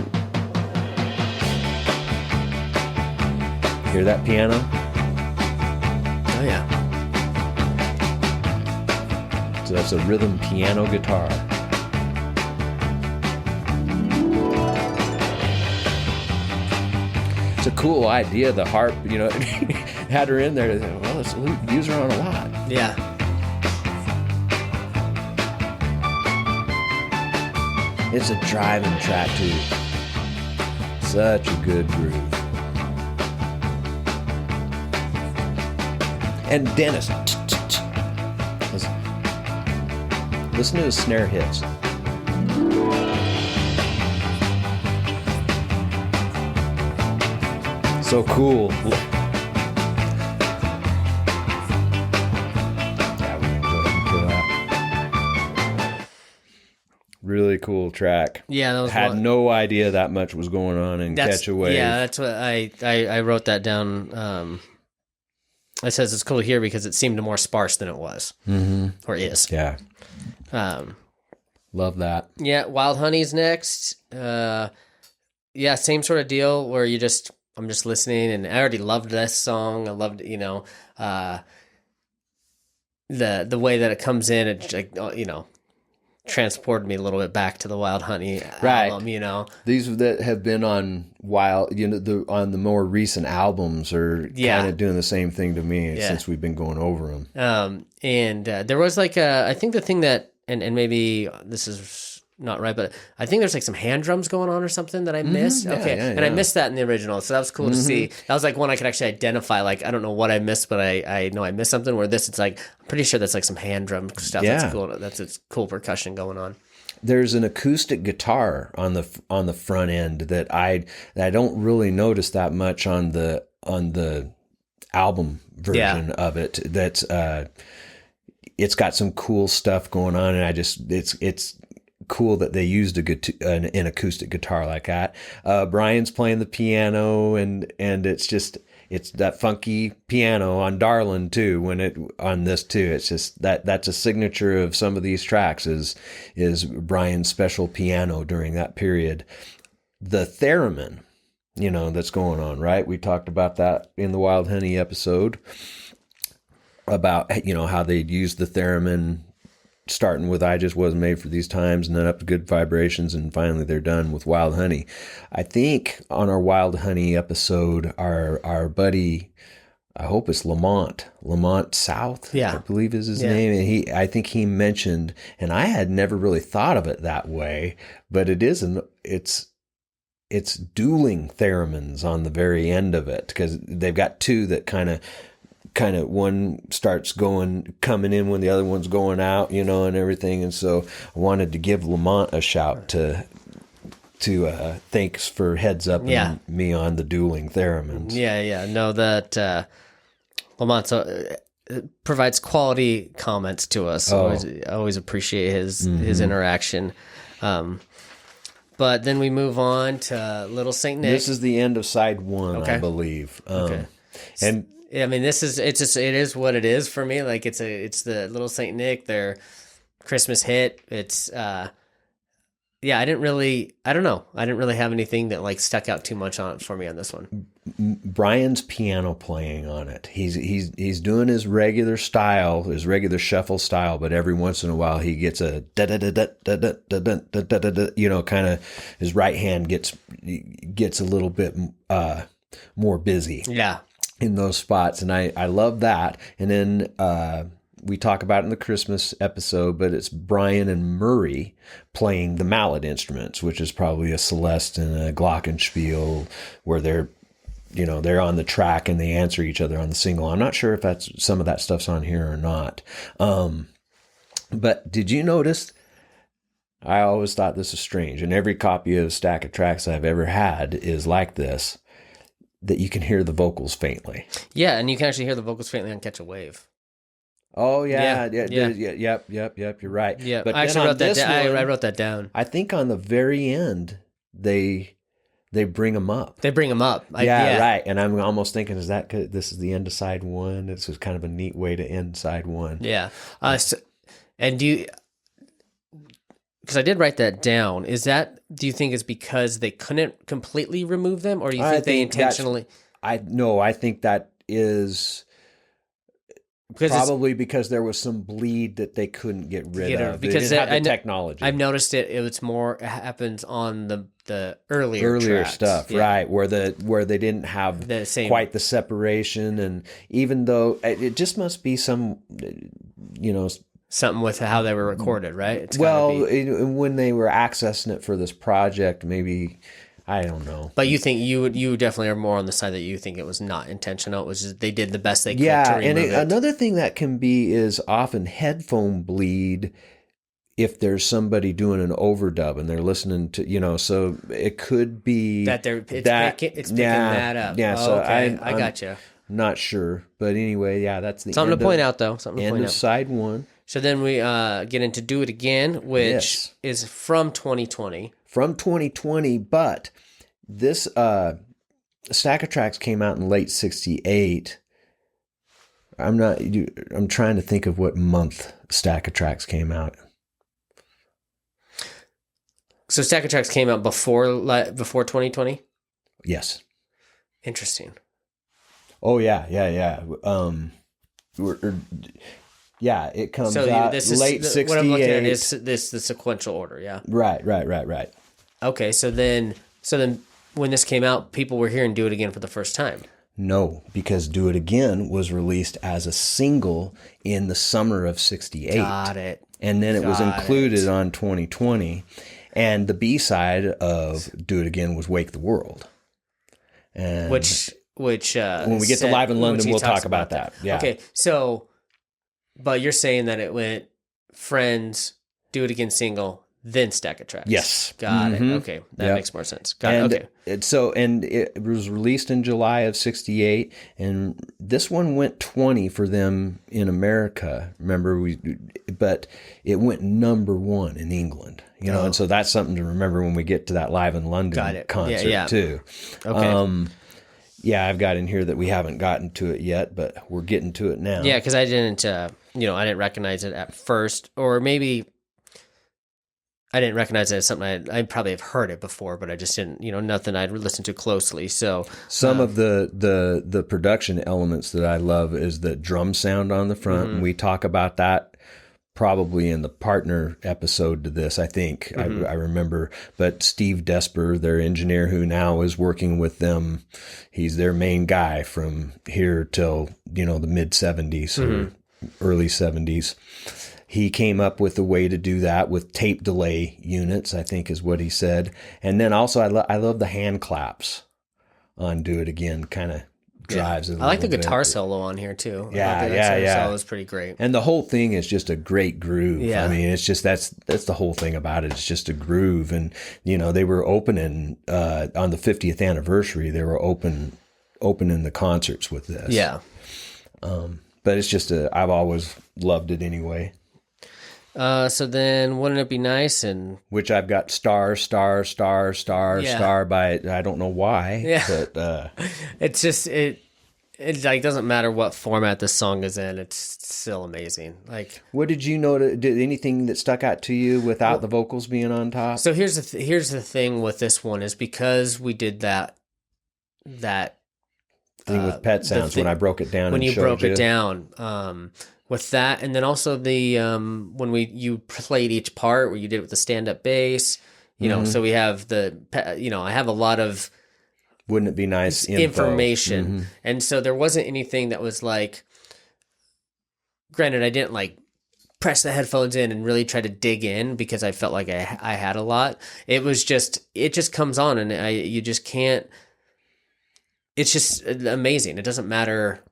[SPEAKER 1] Hear that piano?
[SPEAKER 2] Oh, yeah.
[SPEAKER 1] So that's a rhythm piano guitar. It's a cool idea. The harp, had her in there. Well, let's use her on a lot.
[SPEAKER 2] Yeah.
[SPEAKER 1] It's a driving track too. Such a good groove. And Dennis, listen to his snare hits. So cool. Really cool track.
[SPEAKER 2] Yeah, that was
[SPEAKER 1] had no idea that much was going on in Catch a Wave.
[SPEAKER 2] Yeah, that's what I wrote that down. It says it's cool to hear because it seemed more sparse than it was, or is.
[SPEAKER 1] Yeah. Love that.
[SPEAKER 2] Yeah, Wild Honey's next. Same sort of deal where I'm just listening, and I already loved this song. I loved the way that it comes in. It transported me a little bit back to the Wild Honey album,
[SPEAKER 1] These that have been on on the more recent albums are kind of doing the same thing to me since we've been going over them.
[SPEAKER 2] And there was I think the thing that, and maybe this is not right, but I think there's some hand drums going on or something that I missed. I missed that in the original, so that was cool to see. That was one I could actually identify. I don't know what I missed, but I know I missed something. Where this, it's I'm pretty sure that's some hand drum stuff. That's cool. That's cool percussion going on.
[SPEAKER 1] There's an acoustic guitar on the front end that I don't really notice that much on the album version of it. That's it's got some cool stuff going on, and it's cool that they used an acoustic guitar like that. Brian's playing the piano, and it's that funky piano on Darlin too. On this too, it's just that's a signature of some of these tracks is Brian's special piano during that period. The theremin, that's going on, right? We talked about that in the Wild Honey episode about how they'd use the theremin, starting with I Just Wasn't Made for These Times, and then up to Good Vibrations, and finally they're done with Wild Honey. I think on our Wild Honey episode, our buddy, I hope it's Lamont South, I believe is his name, and I think he mentioned, and I had never really thought of it that way, but it's dueling theremins on the very end of it, because they've got two that kind of one starts coming in when the other one's going out, and everything. And so I wanted to give Lamont a shout to thanks for heads up
[SPEAKER 2] Yeah.
[SPEAKER 1] me on the dueling theremins.
[SPEAKER 2] Yeah. No, that Lamont provides quality comments to us. So always appreciate his interaction. But then we move on to Little Saint Nick.
[SPEAKER 1] This is the end of side 1, I believe.
[SPEAKER 2] Okay.
[SPEAKER 1] And
[SPEAKER 2] I mean, it is what it is for me. Like it's the Little Saint Nick, their Christmas hit. It's I don't know. I didn't really have anything that like stuck out too much on for me on this one.
[SPEAKER 1] Brian's piano playing on it. He's doing his regular style, his regular shuffle style, but every once in a while he gets a da da da da da da da da da da da. You know, kind of his right hand gets a little bit more busy.
[SPEAKER 2] Yeah.
[SPEAKER 1] In those spots, and I love that. And then we talk about it in the Christmas episode, but it's Brian and Murray playing the mallet instruments, which is probably a celeste and a glockenspiel, where they're on the track and they answer each other on the single. I'm not sure if that's some of that stuff's on here or not. But did you notice? I always thought this was strange, and every copy of Stack of Tracks I've ever had is like this, that you can hear the vocals faintly.
[SPEAKER 2] Yeah, and you can actually hear the vocals faintly on Catch a Wave.
[SPEAKER 1] Oh yeah. Yep. You're right.
[SPEAKER 2] Yeah,
[SPEAKER 1] but
[SPEAKER 2] I actually wrote that down. I wrote that down.
[SPEAKER 1] I think on the very end they bring them up.
[SPEAKER 2] They bring them up.
[SPEAKER 1] Right. And I'm almost thinking, is that 'cause this is the end of side 1? This was kind of a neat way to end side 1.
[SPEAKER 2] Yeah. And do you? Because I did write that down. Do you think it's because they couldn't completely remove them, or do you think they intentionally?
[SPEAKER 1] I think that is probably because there was some bleed that they couldn't get rid of.
[SPEAKER 2] Because
[SPEAKER 1] they didn't have the technology.
[SPEAKER 2] I've noticed it happens on the earlier tracks.
[SPEAKER 1] Stuff, right? Where they didn't have
[SPEAKER 2] the same,
[SPEAKER 1] quite the separation, and even though it just must be some,
[SPEAKER 2] something with how they were recorded, right?
[SPEAKER 1] When they were accessing it for this project, maybe, I don't know.
[SPEAKER 2] But you think you definitely are more on the side that you think it was not intentional. It was just they did the best they could to remove it.
[SPEAKER 1] Another thing that can be is often headphone bleed if there's somebody doing an overdub and they're listening to, so it could be
[SPEAKER 2] that it's picking that up.
[SPEAKER 1] Yeah,
[SPEAKER 2] so
[SPEAKER 1] okay.
[SPEAKER 2] I got you.
[SPEAKER 1] Not sure, but anyway, that's the
[SPEAKER 2] something to point out though.
[SPEAKER 1] End of side 1.
[SPEAKER 2] So then we get into Do It Again, which is from 2020.
[SPEAKER 1] From 2020, but this Stack of Tracks came out in late 68. I'm trying to think of what month Stack of Tracks came out.
[SPEAKER 2] So Stack of Tracks came out before 2020?
[SPEAKER 1] Yes.
[SPEAKER 2] Interesting.
[SPEAKER 1] Oh yeah. It comes out late 68.
[SPEAKER 2] What I'm looking at is the sequential order, yeah.
[SPEAKER 1] Right.
[SPEAKER 2] Okay, so then when this came out, people were hearing Do It Again for the first time.
[SPEAKER 1] No, because Do It Again was released as a single in the summer of 68.
[SPEAKER 2] Got it.
[SPEAKER 1] And then it was included on 2020. And the B-side of Do It Again was Wake the World. And
[SPEAKER 2] which
[SPEAKER 1] when we get to Live in London, we'll talk about that. Yeah.
[SPEAKER 2] Okay, so but you're saying that it went Friends, Do It Again single, then Stack of Tracks.
[SPEAKER 1] Yes.
[SPEAKER 2] Got it. Okay. That makes more sense. Got it. Okay.
[SPEAKER 1] And it was released in July of 68, and this one went 20 for them in America. Remember, but it went number 1 in England. And so that's something to remember when we get to that Live in London concert too.
[SPEAKER 2] Okay.
[SPEAKER 1] I've got in here that we haven't gotten to it yet, but we're getting to it now.
[SPEAKER 2] Yeah, because I didn't, I didn't recognize it at first, or maybe I didn't recognize it as something I probably have heard it before, but I just didn't, nothing I'd listened to closely. So
[SPEAKER 1] some of the production elements that I love is the drum sound on the front, and we talk about that probably in the partner episode to this, I think. I remember. But Steve Desper, their engineer who now is working with them, he's their main guy from here till, the mid-70s or early 70s. He came up with a way to do that with tape delay units, I think is what he said. And then also I love the hand claps on Do It Again, kind of drives it.
[SPEAKER 2] I like the
[SPEAKER 1] little
[SPEAKER 2] guitar
[SPEAKER 1] bit.
[SPEAKER 2] solo on here too.
[SPEAKER 1] Yeah,
[SPEAKER 2] That
[SPEAKER 1] yeah.
[SPEAKER 2] solo is pretty great.
[SPEAKER 1] And the whole thing is just a great groove.
[SPEAKER 2] Yeah.
[SPEAKER 1] I mean, it's just that's the whole thing about it. It's just a groove. And they were opening on the 50th anniversary. They were opening the concerts with this.
[SPEAKER 2] Yeah.
[SPEAKER 1] But it's just I've always loved it anyway.
[SPEAKER 2] So then, wouldn't it be nice? And
[SPEAKER 1] which I've got star by I don't know why.
[SPEAKER 2] Yeah.
[SPEAKER 1] But
[SPEAKER 2] it's just it like doesn't matter what format this song is in. It's still amazing. Like,
[SPEAKER 1] what did you know? Did anything that stuck out to you without the vocals being on top?
[SPEAKER 2] So here's the thing with this one is because we did that
[SPEAKER 1] thing with pet sounds when I broke it down.
[SPEAKER 2] When
[SPEAKER 1] and
[SPEAKER 2] you
[SPEAKER 1] showed
[SPEAKER 2] broke it down, with that, and then also the when you played each part where you did it with the stand up bass, so we have I have a lot of
[SPEAKER 1] wouldn't it be nice
[SPEAKER 2] information, and so there wasn't anything that was like. Granted, I didn't like press the headphones in and really try to dig in because I felt like I had a lot. It just comes on and you just can't. It's just amazing. It doesn't matter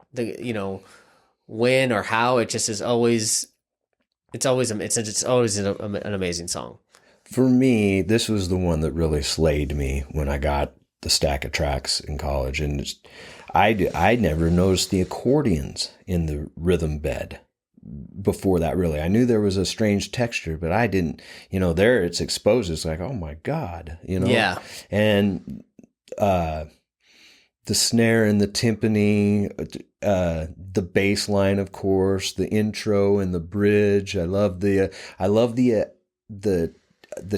[SPEAKER 2] when or how. It just is always. It's always an amazing song.
[SPEAKER 1] For me, this was the one that really slayed me when I got the stack of tracks in college, and I never noticed the accordions in the rhythm bed before that. Really, I knew there was a strange texture, but I didn't. There it's exposed. It's like, oh my God,
[SPEAKER 2] Yeah,
[SPEAKER 1] and the snare and the timpani, the bass line, of course, the intro and the bridge. I love the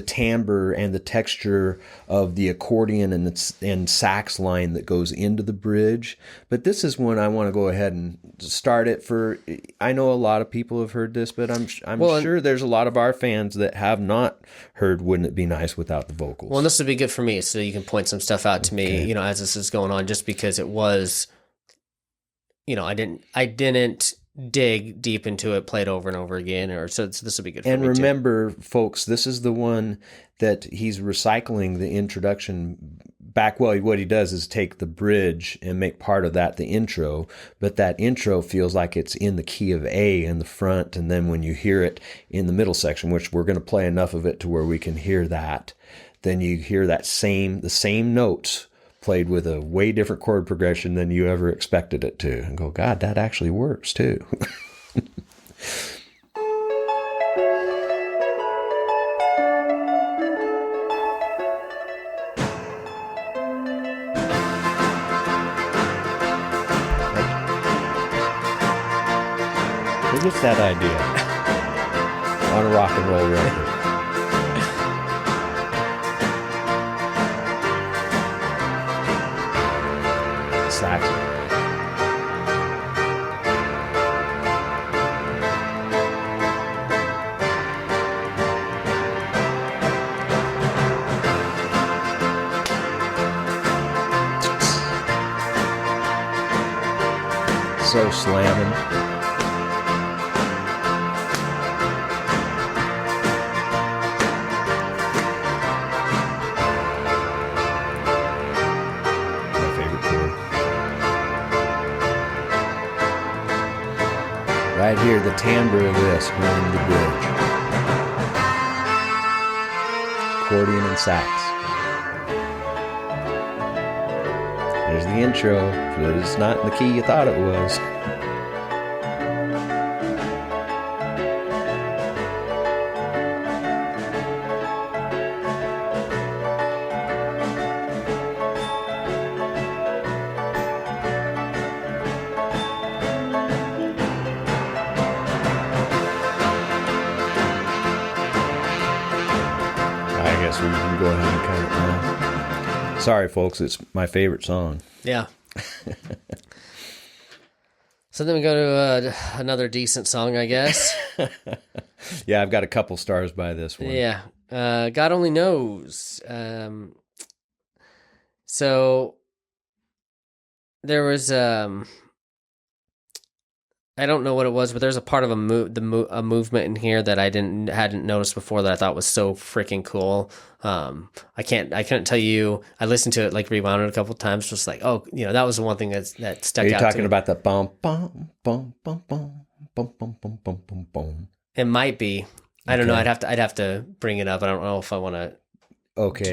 [SPEAKER 1] timbre and the texture of the accordion and sax line that goes into the bridge. But this is one I want to go ahead and start it for. I know a lot of people have heard this, but I'm sure there's a lot of our fans that have not heard Wouldn't It Be Nice Without the Vocals.
[SPEAKER 2] Well, this would be good for me, so you can point some stuff out to me, as this is going on, just because it was, I didn't dig deep into it, play it over and over again, so this will be good for me.
[SPEAKER 1] And remember, folks, this is the one that he's recycling the introduction back. Well, what he does is take the bridge and make part of that the intro, but that intro feels like it's in the key of A in the front, and then when you hear it in the middle section, which we're going to play enough of it to where we can hear that, then you hear the same notes played with a way different chord progression than you ever expected it to, and go, God, that actually works too. Who gets that idea on a rock and roll record? Sax. So slamming. Right here, the timbre of this going the bridge. Accordion and sax. There's the intro, but it's not in the key you thought it was. So we can go ahead and cut it now. Sorry, folks, it's my favorite song.
[SPEAKER 2] Yeah. So then we go to another decent song, I guess.
[SPEAKER 1] Yeah, I've got a couple stars by this one.
[SPEAKER 2] Yeah. God Only Knows. So there was I don't know what it was, but there's a part of a movement in here that I hadn't noticed before that I thought was so freaking cool. I couldn't tell you. I listened to it, like, rewound it a couple of times, just like, oh, that was the one thing that stuck out.
[SPEAKER 1] Are you
[SPEAKER 2] to
[SPEAKER 1] talking
[SPEAKER 2] me.
[SPEAKER 1] about the bum bum bum bum bum bum bum bum bum bum bum?
[SPEAKER 2] It might be. I don't know. I'd have to bring it up. I don't know if I want to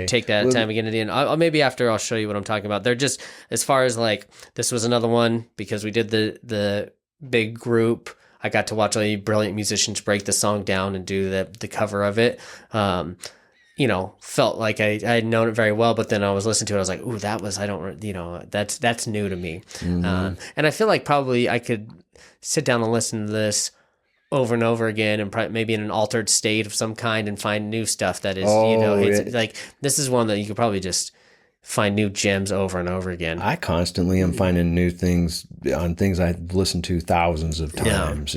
[SPEAKER 2] take that time to get into the end. Maybe after I'll show you what I'm talking about. They're just, as far as like, this was another one because we did the big group. I got to watch all the brilliant musicians break the song down and do the cover of it. Felt like I had known it very well, but then I was listening to it. I was like, ooh, that's new to me.
[SPEAKER 1] Mm-hmm.
[SPEAKER 2] And I feel like probably I could sit down and listen to this over and over again, and maybe in an altered state of some kind, and find new stuff that is, like, this is one that you could probably just find new gems over and over again.
[SPEAKER 1] I constantly am finding new things on things I've listened to thousands of times,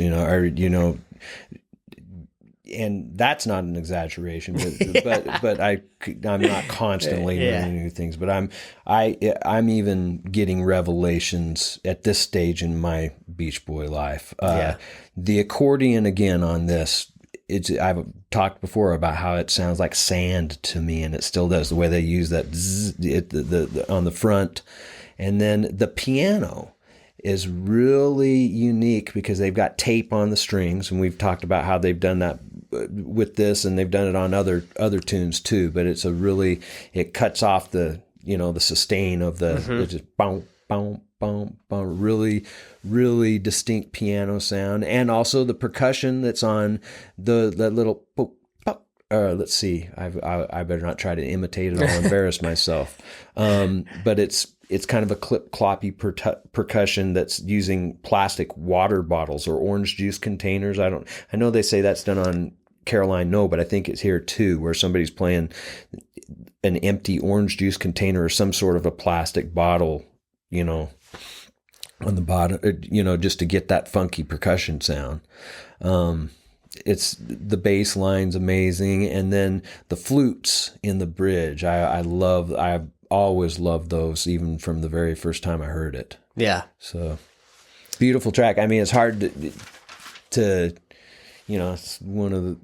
[SPEAKER 1] and that's not an exaggeration, but I'm not constantly learning new things, but I'm even getting revelations at this stage in my Beach Boy life. The accordion again on this, I've talked before about how it sounds like sand to me, and it still does, the way they use that zzz, on the front. And then the piano is really unique because they've got tape on the strings, and we've talked about how they've done that with this, and they've done it on other tunes too. But it cuts off the the sustain of the it's just boom boom boom boom, really really distinct piano sound, and also the percussion that's on that little boop, boop. Let's see, I better not try to imitate it. I'll embarrass myself. But it's kind of a clip-cloppy percussion that's using plastic water bottles or orange juice containers. I know they say that's done on Caroline No, but I think it's here too, where somebody's playing an empty orange juice container or some sort of a plastic bottle, on the bottom, just to get that funky percussion sound. It's the bass line's amazing, and then the flutes in the bridge. I've always loved those, even from the very first time I heard it.
[SPEAKER 2] Yeah.
[SPEAKER 1] So beautiful track. I mean, it's hard to it's one of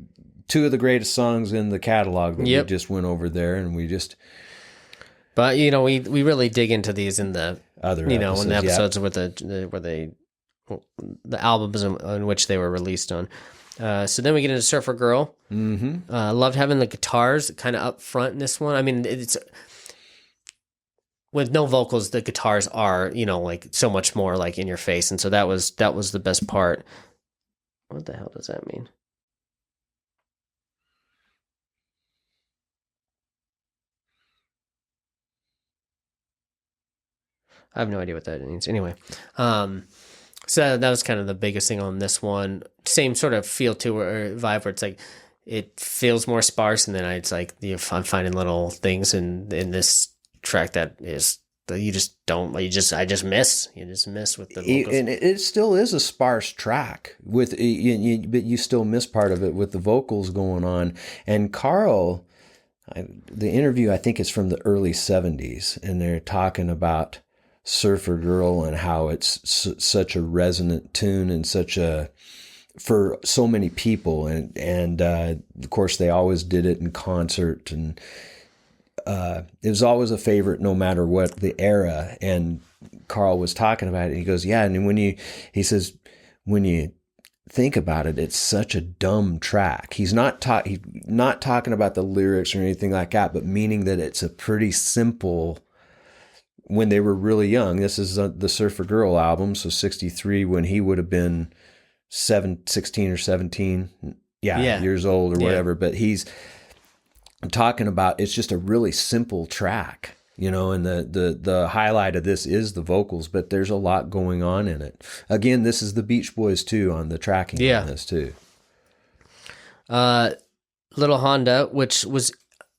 [SPEAKER 1] two of the greatest songs in the catalog that we just went over there, and we just.
[SPEAKER 2] But we really dig into these in the
[SPEAKER 1] other
[SPEAKER 2] episodes, in the episodes with the albums in which they were released on. So then we get into Surfer Girl.
[SPEAKER 1] Mm-hmm.
[SPEAKER 2] Loved having the guitars kind of up front in this one. I mean, it's with no vocals, the guitars are like so much more like in your face, and so that was the best part. What the hell does that mean? I have no idea what that means. Anyway, so that was kind of the biggest thing on this one. Same sort of feel to or vibe where it's like it feels more sparse, and then it's like I'm finding little things in this track that is you just miss with the vocals.
[SPEAKER 1] And it still is a sparse track but you still miss part of it with the vocals going on. And Carl, the interview I think is from the early 70s, and they're talking about Surfer Girl and how it's such a resonant tune and for so many people, and of course they always did it in concert, and it was always a favorite no matter what the era. And Carl was talking about it, and he goes, yeah, and he says when you think about it, it's such a dumb track. He's not talking about the lyrics or anything like that, but meaning that it's a pretty simple. When they were really young, this is the Surfer Girl album, so 63, when he would have been 16 or 17 years old or whatever. But he's talking about it's just a really simple track, and the highlight of this is the vocals, but there's a lot going on in it. Again, this is the Beach Boys too on the tracking on this too.
[SPEAKER 2] Little Honda, which was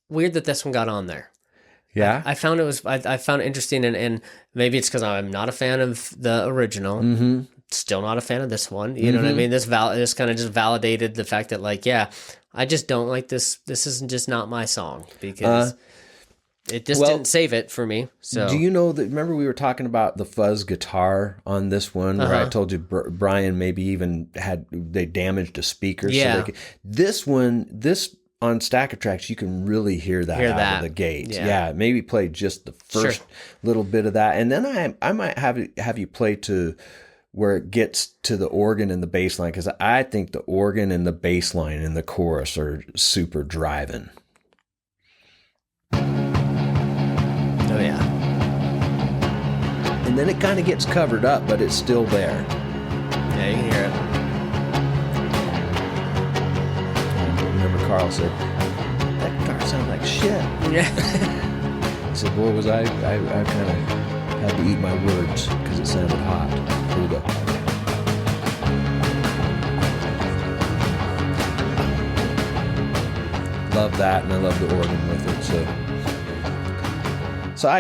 [SPEAKER 2] weird that this one got on there.
[SPEAKER 1] Yeah,
[SPEAKER 2] I found it interesting, and maybe it's because I'm not a fan of the original.
[SPEAKER 1] Mm-hmm.
[SPEAKER 2] Still not a fan of this one. You know what I mean? This kind of just validated the fact that I just don't like this. This isn't just not my song because it just didn't save it for me. So
[SPEAKER 1] do you know that? Remember we were talking about the fuzz guitar on this one, where I told you Brian maybe even they damaged a speaker.
[SPEAKER 2] Yeah.
[SPEAKER 1] So this on Stack of Tracks, you can really hear that out of the gate. Yeah. Maybe play just the first little bit of that, and then I might have you play to where it gets to the organ and the bass line, because I think the organ and the bass line in the chorus are super driving.
[SPEAKER 2] Oh yeah.
[SPEAKER 1] And then it kind of gets covered up, but it's still there.
[SPEAKER 2] Yeah, you can hear it.
[SPEAKER 1] I remember Carl said, that guitar sounds like shit.
[SPEAKER 2] Yeah.
[SPEAKER 1] He said, boy, I kind of had to eat my words because it sounded hot. Here we go. Love that, and I love the organ with it. So I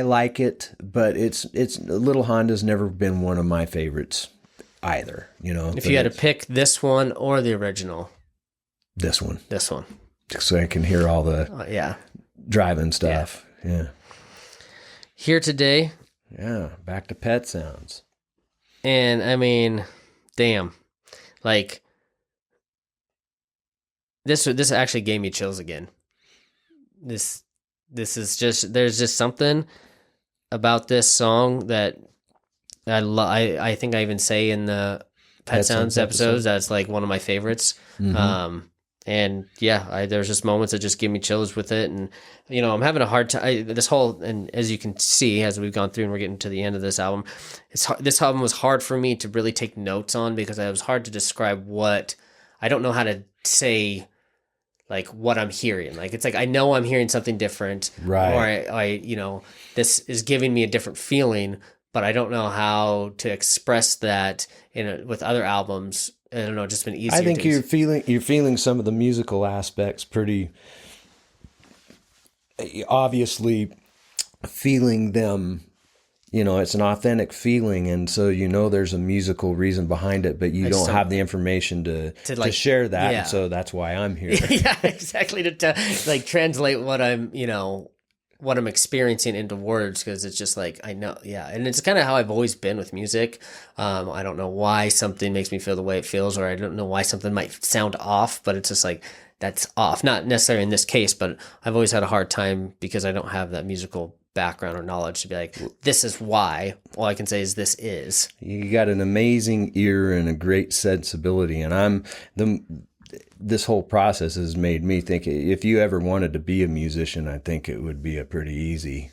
[SPEAKER 1] like it, but it's Little Honda's never been one of my favorites either. You know,
[SPEAKER 2] if you had to pick this one or the original,
[SPEAKER 1] this one, so I can hear all the driving stuff. Yeah.
[SPEAKER 2] Here Today.
[SPEAKER 1] Yeah, back to Pet Sounds.
[SPEAKER 2] And I mean, damn, like this actually gave me chills again. This is just, there's just something about this song that I think I even say in the Pet Sounds episodes that's like one of my favorites. Mm-hmm. And yeah, there's just moments that just give me chills with it. And, you know, I'm having a hard time, and as you can see, as we've gone through and we're getting to the end of this album, this album was hard for me to really take notes on, because it was hard to describe I don't know how to say, like, what I'm hearing. Like, it's like, I know I'm hearing something different,
[SPEAKER 1] right?
[SPEAKER 2] Or you know, this is giving me a different feeling, but I don't know how to express that with other albums. I don't know, just been easier.
[SPEAKER 1] I think you're feeling some of the musical aspects pretty obviously, feeling them. You know, it's an authentic feeling, and so you know there's a musical reason behind it, but you don't have the information to share that, and so that's why I'm here.
[SPEAKER 2] Yeah, exactly, to like translate what I'm experiencing into words, because it's just like, I know, and it's kind of how I've always been with music. I don't know why something makes me feel the way it feels, or I don't know why something might sound off, but it's just like, that's off. Not necessarily in this case, but I've always had a hard time because I don't have that musical background or knowledge to be like, this is why. All I can say is this is.
[SPEAKER 1] You got an amazing ear and a great sensibility, and this whole process has made me think, if you ever wanted to be a musician, I think it would be a pretty easy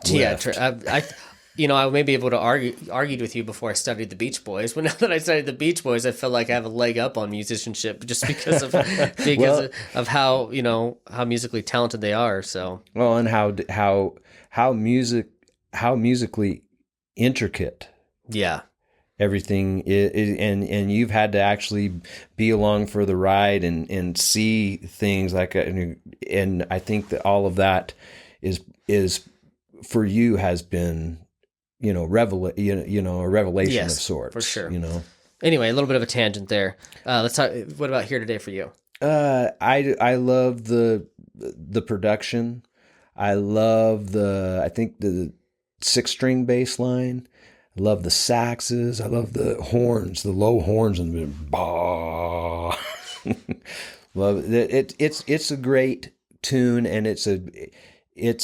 [SPEAKER 1] lift.
[SPEAKER 2] I may be able to argue with you before I studied the Beach Boys, but now that I studied the Beach Boys, I feel like I have a leg up on musicianship just because of of how, you know, how musically talented they are. So
[SPEAKER 1] well, and how musically intricate.
[SPEAKER 2] Yeah.
[SPEAKER 1] Everything is, and you've had to actually be along for the ride and see things like, and I think that all of that is for you has been, you know, a revelation of sorts,
[SPEAKER 2] for sure.
[SPEAKER 1] You know.
[SPEAKER 2] Anyway, a little bit of a tangent there. Let's talk. What about Here Today for you?
[SPEAKER 1] I love the production. I love I think the 6-string bass line. I love the saxes. I love the horns, the low horns, and the bah. Love it. It's a great tune, and it's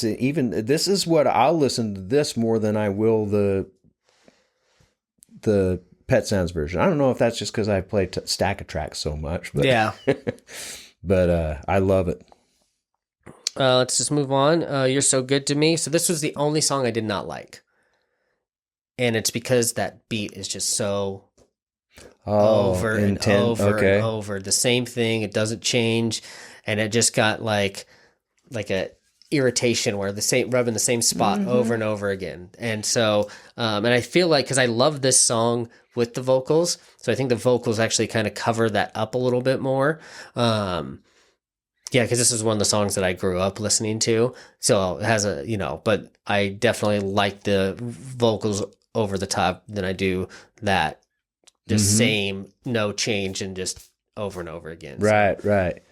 [SPEAKER 1] even. This is what I'll listen to this more than I will the Pet Sounds version. I don't know if that's just because I play Stack of Tracks so much, but
[SPEAKER 2] yeah.
[SPEAKER 1] But I love it.
[SPEAKER 2] Let's just move on. You're So Good to Me. So this was the only song I did not like. And it's because that beat is just so over and over and over. The same thing. It doesn't change. And it just got like a irritation where rubbing the same spot over and over again. And so, and I feel like, because I love this song with the vocals, so I think the vocals actually kind of cover that up a little bit more. Yeah, because this is one of the songs that I grew up listening to. So it has but I definitely like the vocals over the top than I do that. Just same, no change, and just over and over again.
[SPEAKER 1] Right, right.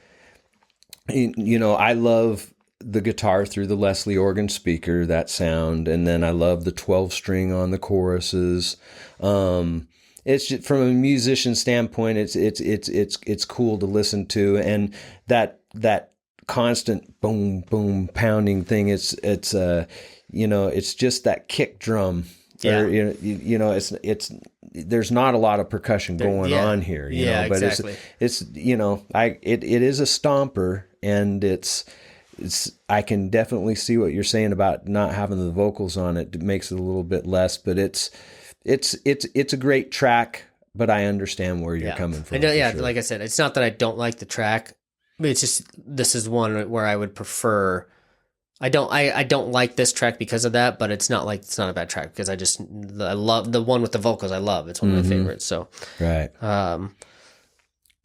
[SPEAKER 1] You know, I love the guitar through the Leslie organ speaker, that sound, and then I love the 12 string on the choruses. It's just, from a musician standpoint, it's cool to listen to, and that constant boom boom pounding thing. It's it's just that kick drum.
[SPEAKER 2] Yeah.
[SPEAKER 1] Or, it's there's not a lot of percussion going on here. But
[SPEAKER 2] exactly.
[SPEAKER 1] it's it is a stomper, and it's I can definitely see what you're saying about not having the vocals on it. It makes it a little bit less, but it's a great track. But I understand where you're coming from.
[SPEAKER 2] Sure.
[SPEAKER 1] Like
[SPEAKER 2] I said, it's not that I don't like the track. It's just this is one where I would prefer. I don't like this track because of that, but it's not a bad track because I love the one with the vocals. I love it's one of my favorites. So
[SPEAKER 1] right.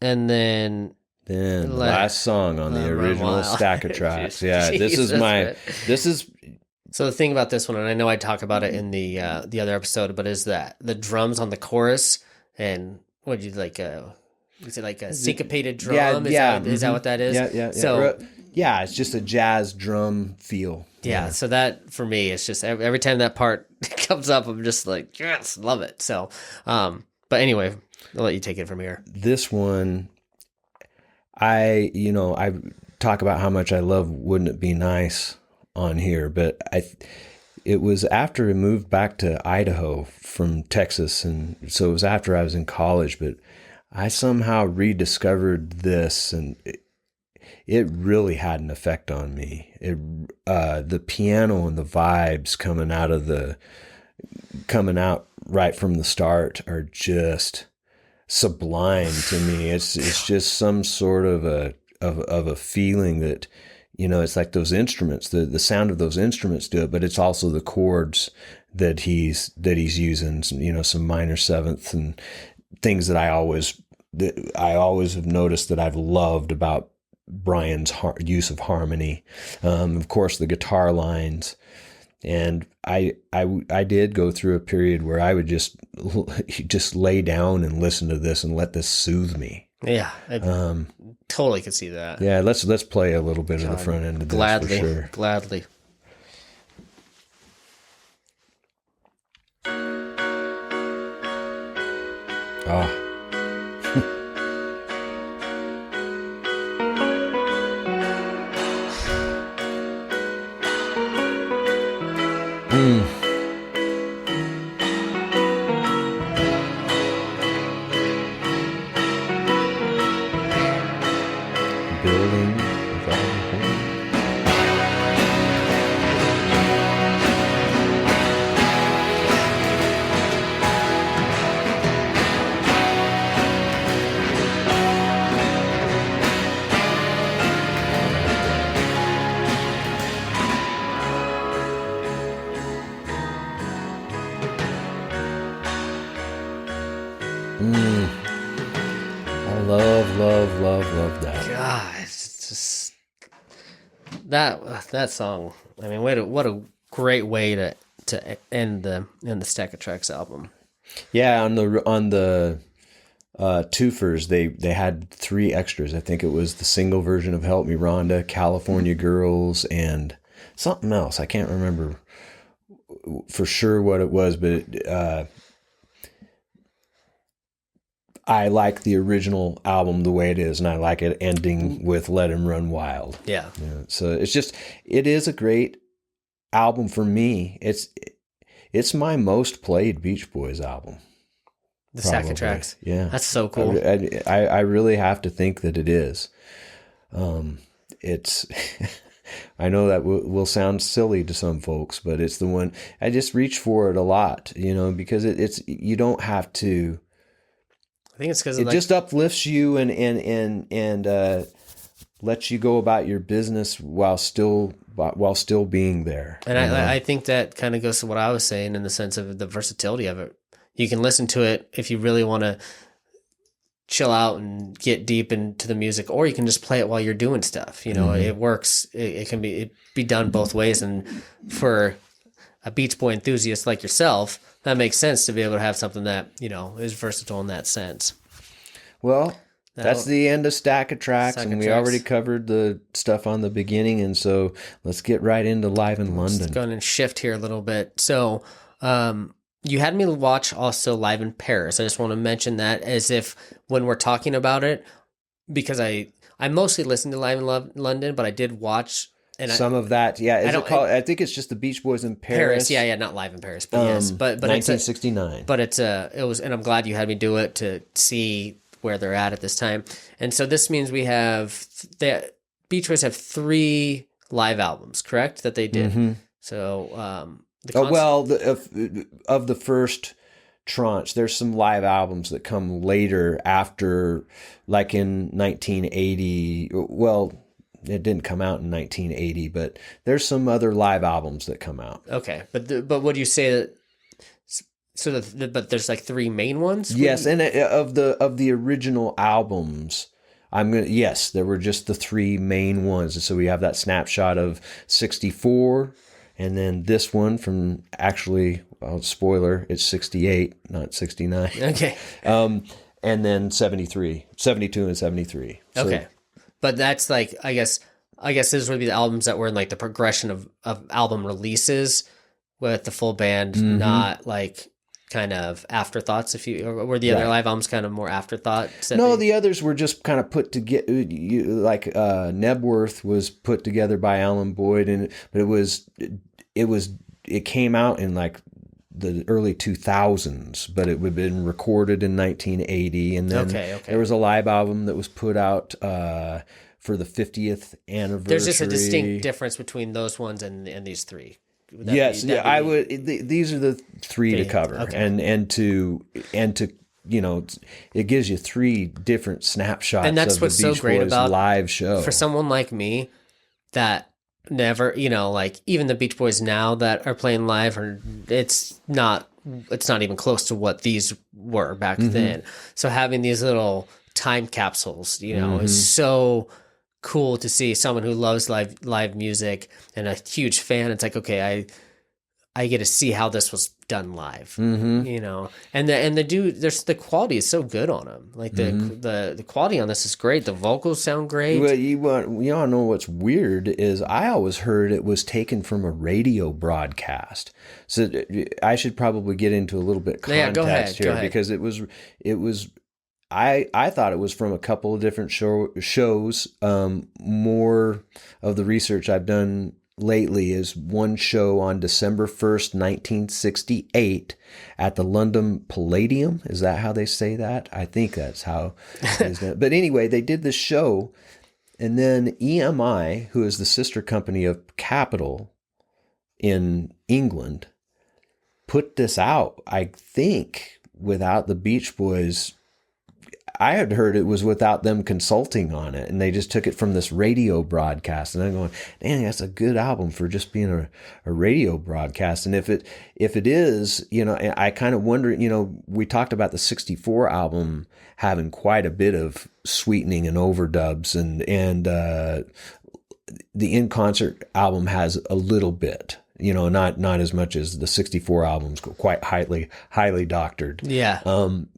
[SPEAKER 2] And then
[SPEAKER 1] the last song on the original stack of tracks. Yeah, this is.
[SPEAKER 2] So the thing about this one, and I know I talk about it in the other episode, but is that the drums on the chorus and what do you like? Is it like a syncopated drum? Is that what that is?
[SPEAKER 1] Yeah.
[SPEAKER 2] So
[SPEAKER 1] it's just a jazz drum feel.
[SPEAKER 2] Yeah. So that for me, it's just every time that part comes up, I'm just like, yes, love it. So, but anyway, I'll let you take it from here.
[SPEAKER 1] This one, I talk about how much I love "Wouldn't It Be Nice" on here, but it was after I moved back to Idaho from Texas, and so it was after I was in college, but I somehow rediscovered this, and it really had an effect on me. The piano and the vibes coming out right from the start are just sublime to me. It's just some sort of a feeling that, it's like those instruments, the sound of those instruments do it, but it's also the chords that he's using, some minor sevenths and things that I always have noticed that I've loved about Brian's use of harmony. Of course, the guitar lines. And I did go through a period where I would just lay down and listen to this and let this soothe me.
[SPEAKER 2] Yeah, I totally could see that.
[SPEAKER 1] Yeah, let's play a little bit of the front end of this
[SPEAKER 2] gladly,
[SPEAKER 1] for sure.
[SPEAKER 2] Gladly.
[SPEAKER 1] Ah. Building with all the horn. I love that.
[SPEAKER 2] God, it's just that song. I mean, what a great way to end the Stack of Tracks album.
[SPEAKER 1] Yeah, on the twofers, they had 3 extras. I think it was the single version of "Help Me, Rhonda," "California Girls," and something else. I can't remember for sure what it was, but I like the original album the way it is, and I like it ending with "Let Him Run Wild."
[SPEAKER 2] Yeah.
[SPEAKER 1] So it is a great album for me. It's my most played Beach Boys album.
[SPEAKER 2] The Stack of Tracks.
[SPEAKER 1] Yeah.
[SPEAKER 2] That's so cool.
[SPEAKER 1] I really have to think that it is. It's, I know that will sound silly to some folks, but it's the one, I just reach for it a lot, because it's, you don't have to,
[SPEAKER 2] I think it's because
[SPEAKER 1] it just uplifts you and lets you go about your business while still being there.
[SPEAKER 2] And I think that kind of goes to what I was saying in the sense of the versatility of it. You can listen to it if you really want to chill out and get deep into the music, or you can just play it while you're doing stuff. It works. It can be done both ways. And for a Beach Boy enthusiast like yourself, that makes sense to be able to have something that, is versatile in that sense.
[SPEAKER 1] Well, That's the end of Stack of Tracks,
[SPEAKER 2] Stack of
[SPEAKER 1] and we
[SPEAKER 2] Tracks.
[SPEAKER 1] already covered the stuff on the beginning, and so let's get right into Live in London.
[SPEAKER 2] Let's go and shift here a little bit. So, you had me watch also Live in Paris. I just want to mention that as if when we're talking about it, because I mostly listen to Live in London, but I did watch
[SPEAKER 1] some of that. Yeah, I think it's just the Beach Boys in Paris.
[SPEAKER 2] Yeah, not Live in Paris, but yes, but
[SPEAKER 1] 1969.
[SPEAKER 2] It was, and I'm glad you had me do it to see where they're at this time. And so this means we have the Beach Boys have 3 live albums, correct? That they did.
[SPEAKER 1] Mm-hmm.
[SPEAKER 2] So,
[SPEAKER 1] of the first tranche, there's some live albums that come later after, like in 1980. Well, it didn't come out in 1980, but there's some other live albums that come out.
[SPEAKER 2] Okay, but would you say that? So but there's like 3 main ones.
[SPEAKER 1] Yes, and of the original albums, yes, there were just the 3 main ones. And so we have that snapshot of 64, and then this one from spoiler, it's 68, not 69.
[SPEAKER 2] Okay.
[SPEAKER 1] And then 72 and 73. So,
[SPEAKER 2] okay. But that's like, I guess this would be the albums that were in like the progression of album releases with the full band, not like kind of afterthoughts. Or were the other live albums kind of more afterthoughts?
[SPEAKER 1] No, the others were just kind of put together. Like Nebworth was put together by Alan Boyd, but it came out in like the early 2000s, but it would have been recorded in 1980, and then there was a live album that was put out for the 50th anniversary.
[SPEAKER 2] There's just a distinct difference between those ones and these 3.
[SPEAKER 1] Yes, I would. These are the 3 to cover, and to it gives you 3 different snapshots.
[SPEAKER 2] And that's
[SPEAKER 1] of
[SPEAKER 2] what's
[SPEAKER 1] the Beach
[SPEAKER 2] so great
[SPEAKER 1] Boys
[SPEAKER 2] about
[SPEAKER 1] live show
[SPEAKER 2] for someone like me that never, like even the Beach Boys now that are playing live, it's not even close to what these were back then. So having these little time capsules, is so cool to see. Someone who loves live music and a huge fan. It's like, okay, I get to see how this was done live, and the quality is so good on them. Like the quality on this is great. The vocals sound great.
[SPEAKER 1] Well, you all know what's weird is I always heard it was taken from a radio broadcast. So I should probably get into a little bit context here because it was. I thought it was from a couple of different shows. More of the research I've done lately is one show on December 1st, 1968 at the London Palladium. Is that how they say that? I think that's how it is. But anyway, they did this show, and then EMI, who is the sister company of Capitol in England, put this out, I think, without the Beach Boys. I had heard it was without them consulting on it, and they just took it from this radio broadcast. And I'm going, dang, that's a good album for just being a radio broadcast. And if it is, I kind of wonder, we talked about the 64 album having quite a bit of sweetening and overdubs, and the In Concert album has a little bit. Not as much as the 64 albums, quite highly doctored.
[SPEAKER 2] Yeah.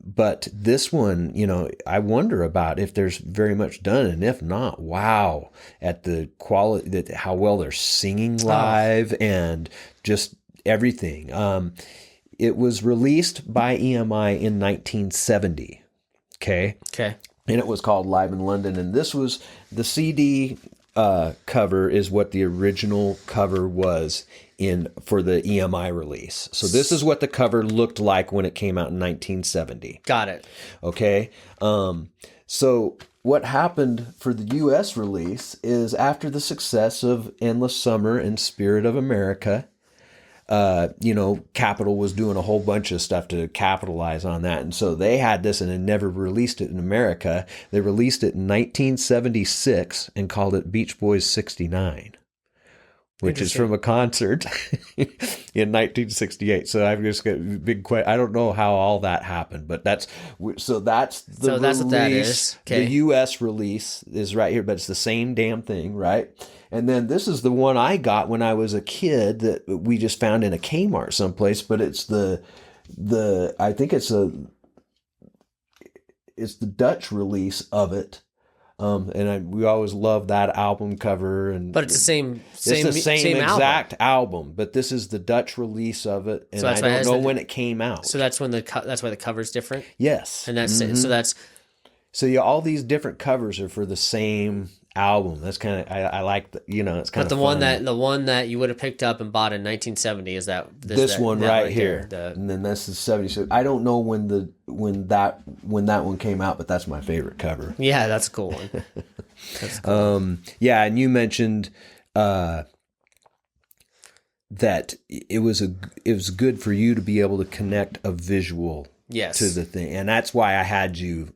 [SPEAKER 1] But this one, I wonder about if there's very much done, and if not, wow, at the quality, how well they're singing live and just everything. It was released by EMI in 1970. Okay.
[SPEAKER 2] And
[SPEAKER 1] it was called Live in London, and this was the CD cover is what the original cover was for the EMI release. So this is what the cover looked like when it came out in 1970.
[SPEAKER 2] Got it.
[SPEAKER 1] Okay. So what happened for the US release is after the success of Endless Summer and Spirit of America, Capitol was doing a whole bunch of stuff to capitalize on that. And so they had this and had never released it in America. They released it in 1976 and called it Beach Boys 69, which is from a concert in 1968. So I've just got a big question. I don't know how all that happened, but that's release.
[SPEAKER 2] That's what that is. Okay.
[SPEAKER 1] The US release is right here, but it's the same damn thing, right? And then this is the one I got when I was a kid that we just found in a Kmart someplace, but it's I think it's it's the Dutch release of it. We always love that album cover,
[SPEAKER 2] but it's the same
[SPEAKER 1] exact
[SPEAKER 2] album.
[SPEAKER 1] album. But this is the Dutch release of it, and
[SPEAKER 2] So
[SPEAKER 1] I don't know when it came out.
[SPEAKER 2] So that's when that's why the cover's different.
[SPEAKER 1] Yes,
[SPEAKER 2] and so
[SPEAKER 1] yeah. All these different covers are for the same album. That's kind of I like the it's kind of.
[SPEAKER 2] But the one that you would have picked up and bought in 1970 is this
[SPEAKER 1] one right here, and then that's the 70. So I don't know when that one came out, but that's my favorite cover.
[SPEAKER 2] Yeah, that's a cool one. That's cool.
[SPEAKER 1] Yeah, and you mentioned that it was good for you to be able to connect a visual to the thing, and that's why I had you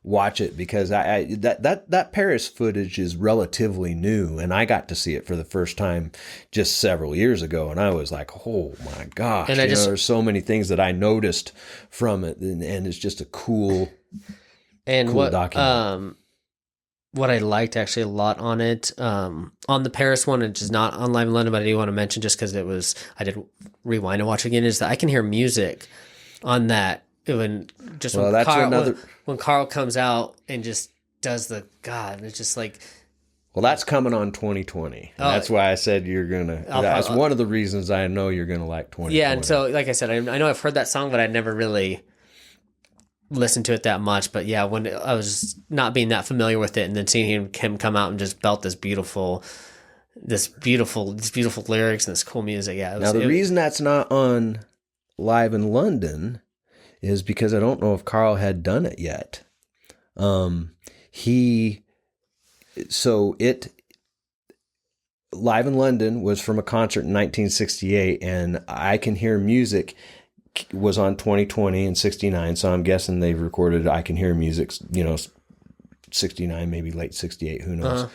[SPEAKER 1] watch it, because that Paris footage is relatively new, and I got to see it for the first time just several years ago, and I was like, oh my gosh, and there's so many things that I noticed from it, and it's just a cool document.
[SPEAKER 2] What I liked actually a lot on it, on the Paris one, and just not on Live in London, but I do want to mention, just because I did rewind and watch again, is that I can hear music on that. When Carl comes out and just does it's just like,
[SPEAKER 1] well, that's coming on 2020. That's why I said that's one of the reasons I know you're gonna like 2020.
[SPEAKER 2] Yeah, and so like I said, I know I've heard that song, but I never really listened to it that much. But yeah, when I was not being that familiar with it, and then seeing him come out and just belt this beautiful lyrics and this cool music. Yeah.
[SPEAKER 1] The reason that's not on Live in London is because I don't know if Carl had done it yet. Live in London was from a concert in 1968, and I Can Hear Music was on 2020 and 69. So I'm guessing they recorded I Can Hear Music, 69, maybe late 68, who knows?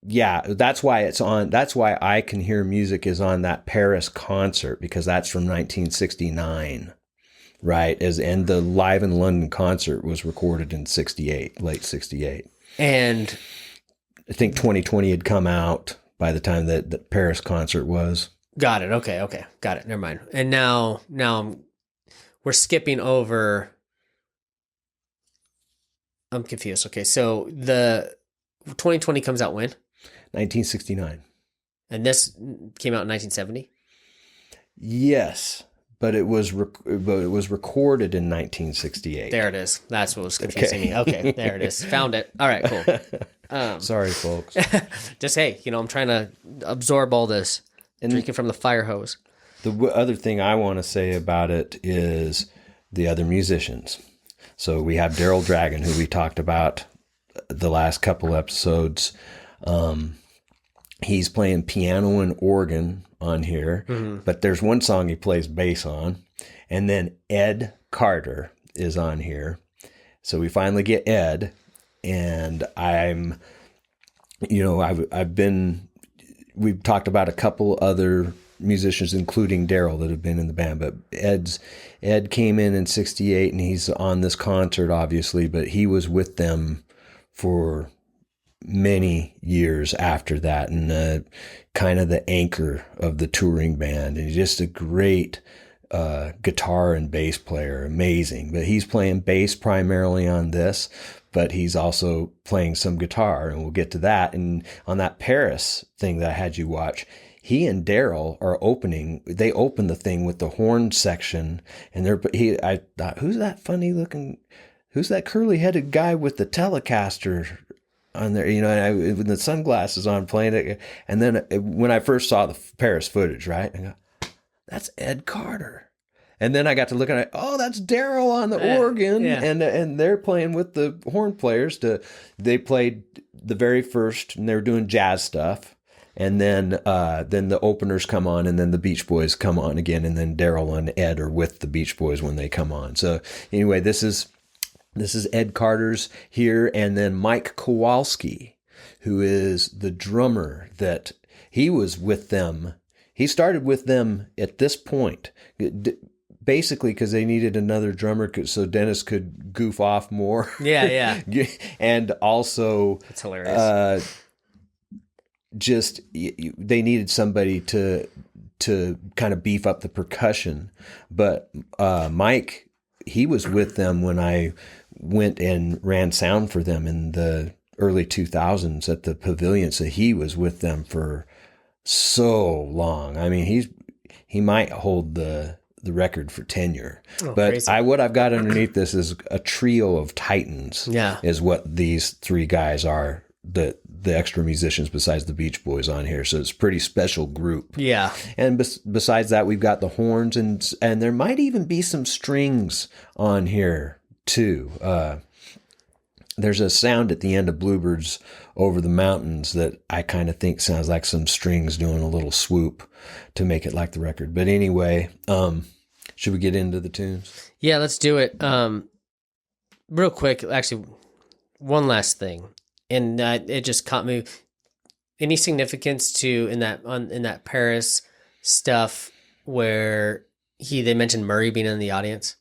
[SPEAKER 1] Yeah, that's why it's on. That's why I Can Hear Music is on that Paris concert, because that's from 1969. Right, and the Live in London concert was recorded in 68, late 68. And I think 2020 had come out by the time that the Paris concert was.
[SPEAKER 2] Got it. Okay. Got it. Never mind. And now we're skipping over. I'm confused. Okay, so the 2020 comes out when?
[SPEAKER 1] 1969.
[SPEAKER 2] And this came out in 1970?
[SPEAKER 1] Yes. But it was recorded in 1968.
[SPEAKER 2] There it is. That's what was confusing me. Okay, there it is. Found it. All right, cool.
[SPEAKER 1] Sorry, folks.
[SPEAKER 2] Just, hey, I'm trying to absorb all this, drinking from the fire hose.
[SPEAKER 1] The other thing I want to say about it is the other musicians. So we have Daryl Dragon, who we talked about the last couple episodes. He's playing piano and organ on here, but there's one song he plays bass on, and then Ed Carter is on here. So we finally get Ed, and we've talked about a couple other musicians, including Daryl, that have been in the band, but Ed came in 68, and he's on this concert, obviously, but he was with them for many years after that, and kind of the anchor of the touring band, and he's just a great guitar and bass player, amazing. But he's playing bass primarily on this, but he's also playing some guitar, and we'll get to that. And on that Paris thing that I had you watch, he and Daryl are open the thing with the horn section, and I thought, who's that curly headed guy with the Telecaster on there, with the sunglasses on playing it. And then when I first saw the Paris footage, right, I go, that's Ed Carter. And then I got to look at it. Oh, that's Daryl on the organ, and they're playing with the horn players. They played the very first, and they were doing jazz stuff. And then the openers come on, and then the Beach Boys come on again, and then Daryl and Ed are with the Beach Boys when they come on. So anyway, this is Ed Carter's here, and then Mike Kowalski, who is the drummer that he was with them. He started with them at this point, basically because they needed another drummer so Dennis could goof off more.
[SPEAKER 2] Yeah.
[SPEAKER 1] And also,
[SPEAKER 2] that's hilarious.
[SPEAKER 1] They needed somebody to kind of beef up the percussion, but Mike he was with them when I went and ran sound for them in the early 2000s at the pavilion. So he was with them for so long. I mean, he might hold the record for tenure. But
[SPEAKER 2] crazy.
[SPEAKER 1] what I've got underneath this is a trio of titans.
[SPEAKER 2] Yeah.
[SPEAKER 1] Is what these three guys are. The extra musicians besides the Beach Boys on here. So it's a pretty special group.
[SPEAKER 2] Yeah.
[SPEAKER 1] And besides that, we've got the horns and there might even be some strings on here too. There's a sound at the end of Bluebird's Over the Mountains that I kind of think sounds like some strings doing a little swoop to make it like the record. But anyway, should we get into the tunes?
[SPEAKER 2] Yeah, let's do it. Real quick, actually, one last thing. And it just caught me. Any significance to in that Paris stuff where they mentioned Murray being in the audience?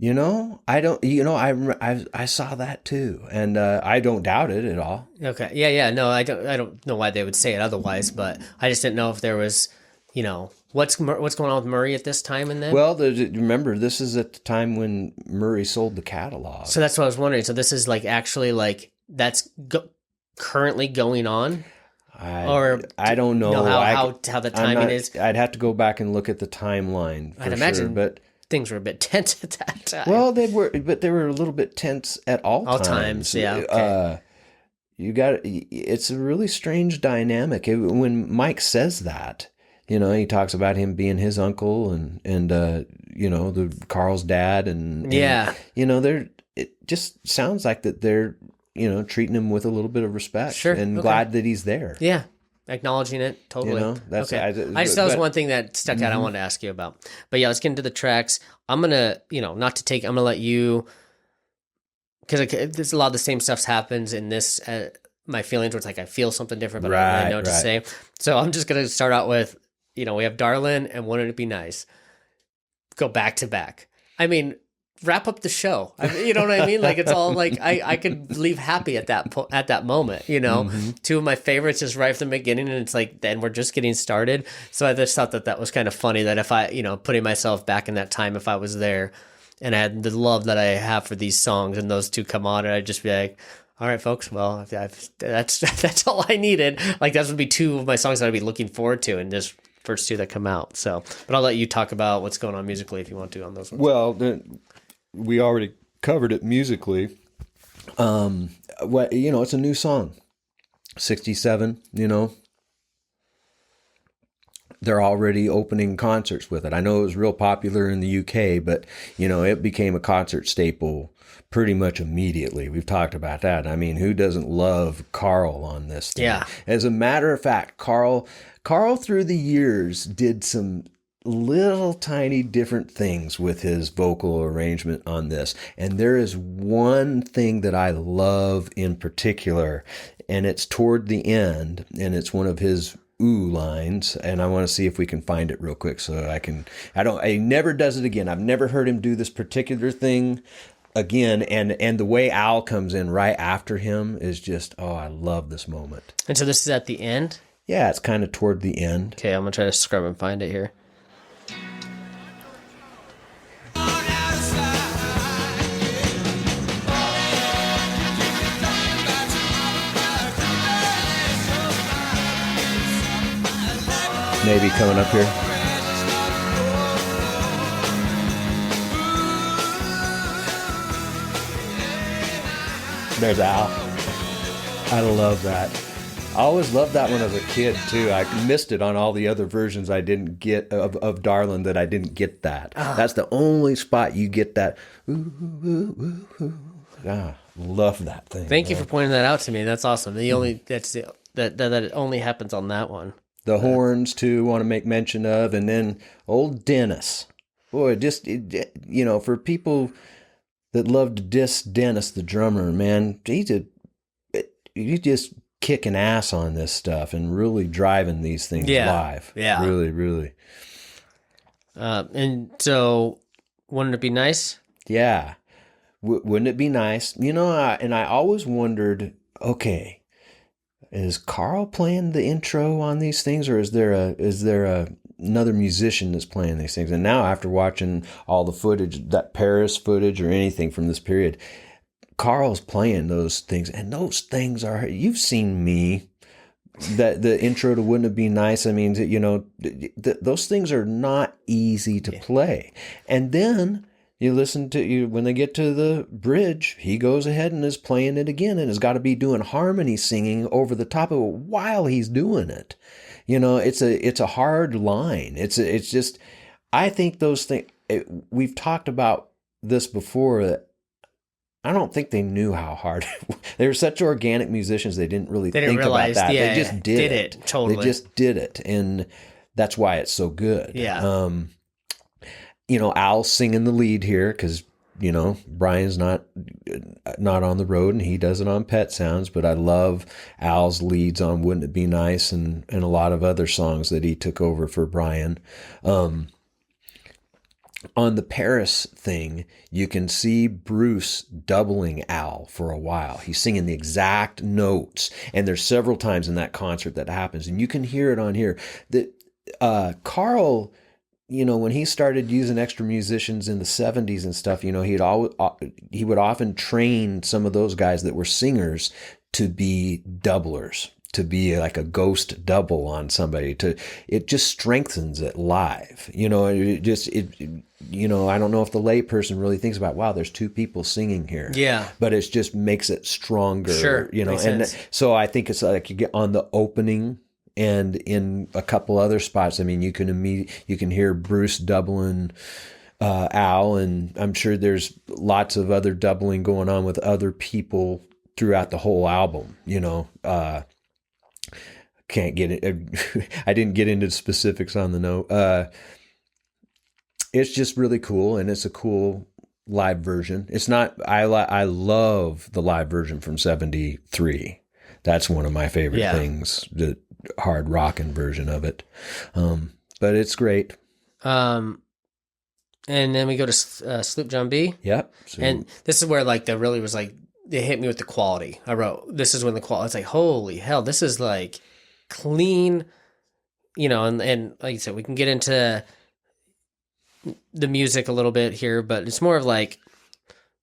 [SPEAKER 1] I don't. I saw that too, and I don't doubt it at all.
[SPEAKER 2] Okay. Yeah. No, I don't know why they would say it otherwise, but I just didn't know if there was, what's going on with Murray at this time and then.
[SPEAKER 1] Well, remember, this is at the time when Murray sold the catalog.
[SPEAKER 2] So that's what I was wondering. So this is that's currently going on.
[SPEAKER 1] I don't know
[SPEAKER 2] how the timing is.
[SPEAKER 1] I'd have to go back and look at the timeline.
[SPEAKER 2] I'd imagine,
[SPEAKER 1] sure, but
[SPEAKER 2] things were a bit tense at that time.
[SPEAKER 1] Well, they were a little bit tense at all times.
[SPEAKER 2] Yeah. Okay.
[SPEAKER 1] It's a really strange dynamic. When Mike says that, he talks about him being his uncle and the Carl's dad and it just sounds like that they're treating him with a little bit of respect and glad that he's there.
[SPEAKER 2] Yeah. Acknowledging it. Totally.
[SPEAKER 1] That's
[SPEAKER 2] okay. That was one thing that stuck out I wanted to ask you about. But yeah, let's get into the tracks. I'm going to, I'm going to let you, because there's a lot of the same stuff happens in this, my feelings where it's like I feel something different, but I don't really know what to say. So I'm just going to start out with, we have Darlin and Wouldn't It Be Nice. Go back to back. I mean, wrap up the show. You know what I mean? Like it's all like I could leave happy at that moment. Two of my favorites is right from the beginning, and it's like then we're just getting started. So I just thought that was kind of funny that if I putting myself back in that time, if I was there and I had the love that I have for these songs and those two come on, and I'd just be like, all right, folks. Well, that's all I needed. Like that would be two of my songs that I'd be looking forward to, and just first two that come out. So, but I'll let you talk about what's going on musically if you want to on those ones.
[SPEAKER 1] Well, we already covered it musically. It's a new song. 67, They're already opening concerts with it. I know it was real popular in the UK, but, it became a concert staple pretty much immediately. We've talked about that. I mean, who doesn't love Carl on this thing?
[SPEAKER 2] Yeah.
[SPEAKER 1] As a matter of fact, Carl through the years did some little tiny different things with his vocal arrangement on this. And there is one thing that I love in particular, and it's toward the end, and it's one of his ooh lines, and I want to see if we can find it real quick so he never does it again. I've never heard him do this particular thing again, and the way Al comes in right after him is just, I love this moment.
[SPEAKER 2] And so this is at the end?
[SPEAKER 1] Yeah, it's kind of toward the end.
[SPEAKER 2] Okay, I'm going to try to scrub and find it here.
[SPEAKER 1] Maybe coming up here. There's Al. I love that. I always loved that one as a kid too. I missed it on all the other versions I didn't get of Darlin that I didn't get that. That's the only spot you get that. Ooh, ooh, ooh, ooh. Love that thing.
[SPEAKER 2] Thank you for pointing that out to me. That's awesome. That it only happens on that one.
[SPEAKER 1] The horns, too, want to make mention of. And then old Dennis. Boy, for people that love to diss Dennis, the drummer, man, he's just kicking ass on this stuff and really driving these things live.
[SPEAKER 2] Yeah.
[SPEAKER 1] Really, really.
[SPEAKER 2] And so, wouldn't it be nice?
[SPEAKER 1] Yeah. Wouldn't it be nice? I always wondered, okay, is Carl playing the intro on these things, or is there a another musician that's playing these things. And now after watching all the footage, that Paris footage or anything from this period, Carl's playing those things, and those things are, you've seen me, that the intro to Wouldn't It Be Nice? I mean, you know, those things are not easy to play. And then you listen to you when they get to the bridge, he goes ahead and is playing it again and has got to be doing harmony singing over the top of it while he's doing it. You know, it's a hard line. It's just, I think those things, we've talked about this before, that I don't think they knew how hard. They were such organic musicians. They didn't really think
[SPEAKER 2] realize,
[SPEAKER 1] about that.
[SPEAKER 2] Yeah,
[SPEAKER 1] they just did it.
[SPEAKER 2] Totally.
[SPEAKER 1] They just did it. And that's why it's so good.
[SPEAKER 2] Yeah.
[SPEAKER 1] You know, Al's singing the lead here because, you know, Brian's not on the road and he does it on Pet Sounds, but I love Al's leads on Wouldn't It Be Nice and a lot of other songs that he took over for Brian. On the Paris thing, you can see Bruce doubling Al for a while. He's singing the exact notes, and there's several times in that concert that happens, and you can hear it on here. That Carl, you know, when he started using extra musicians in the 70s and stuff, you know, he would often train some of those guys that were singers to be doublers, to be like a ghost double on somebody. It just strengthens it live. You know, you know, I don't know if the layperson really thinks about, wow, there's two people singing here.
[SPEAKER 2] Yeah.
[SPEAKER 1] But it just makes it stronger.
[SPEAKER 2] Sure.
[SPEAKER 1] You know,
[SPEAKER 2] Makes
[SPEAKER 1] and
[SPEAKER 2] sense.
[SPEAKER 1] so I think it's like you get on the opening and in a couple other spots. I mean, you can hear Bruce doubling Al, and I'm sure there's lots of other doubling going on with other people throughout the whole album. You know, can't get it. I didn't get into specifics on the note. It's just really cool, and it's a cool live version. It's not. I love the live version from '73. That's one of my favorite things. The hard rockin' version of it, but it's great.
[SPEAKER 2] And then we go to Sloop John B.
[SPEAKER 1] Yep. So,
[SPEAKER 2] And this is where like the really was like they hit me with the quality. I wrote, this is when the quality. It's like, holy hell, this is like clean, you know. And like you said, we can get into the music a little bit here, but it's more of like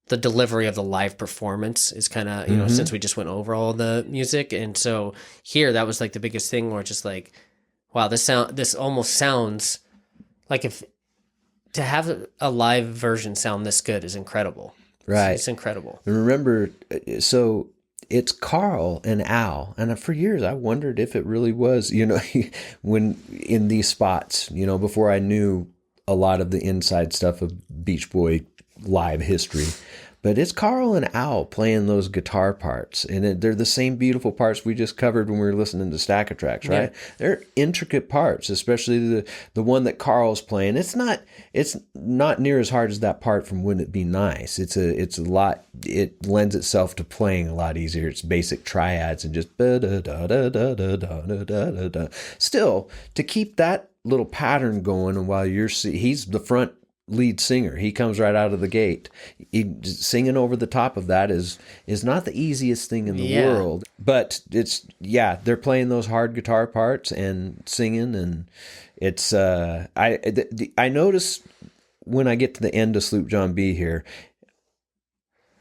[SPEAKER 2] the delivery of the live performance is kind of, you know, since we just went over all the music. And so here, that was like the biggest thing where it's just like, wow, this almost sounds like if to have a live version sound this good is incredible.
[SPEAKER 1] right.
[SPEAKER 2] It's incredible.
[SPEAKER 1] And remember, so it's Carl and Al, and for years I wondered if it really was, you know, when in these spots, you know, before I knew a lot of the inside stuff of Beach Boy live history. But it's Carl and Al playing those guitar parts, and they're the same beautiful parts we just covered when we were listening to Stack of Tracks, right? Yeah. They're intricate parts, especially the one that Carl's playing. It's not near as hard as that part from Wouldn't It Be Nice. It's a lot. It lends itself to playing a lot easier. It's basic triads and just da da da da da da da da da. Still, to keep that little pattern going, and while he's the front lead singer, he comes right out of the gate. Singing over the top of that is not the easiest thing in the world, but they're playing those hard guitar parts and singing, and it's I notice when I get to the end of Sloop John B here,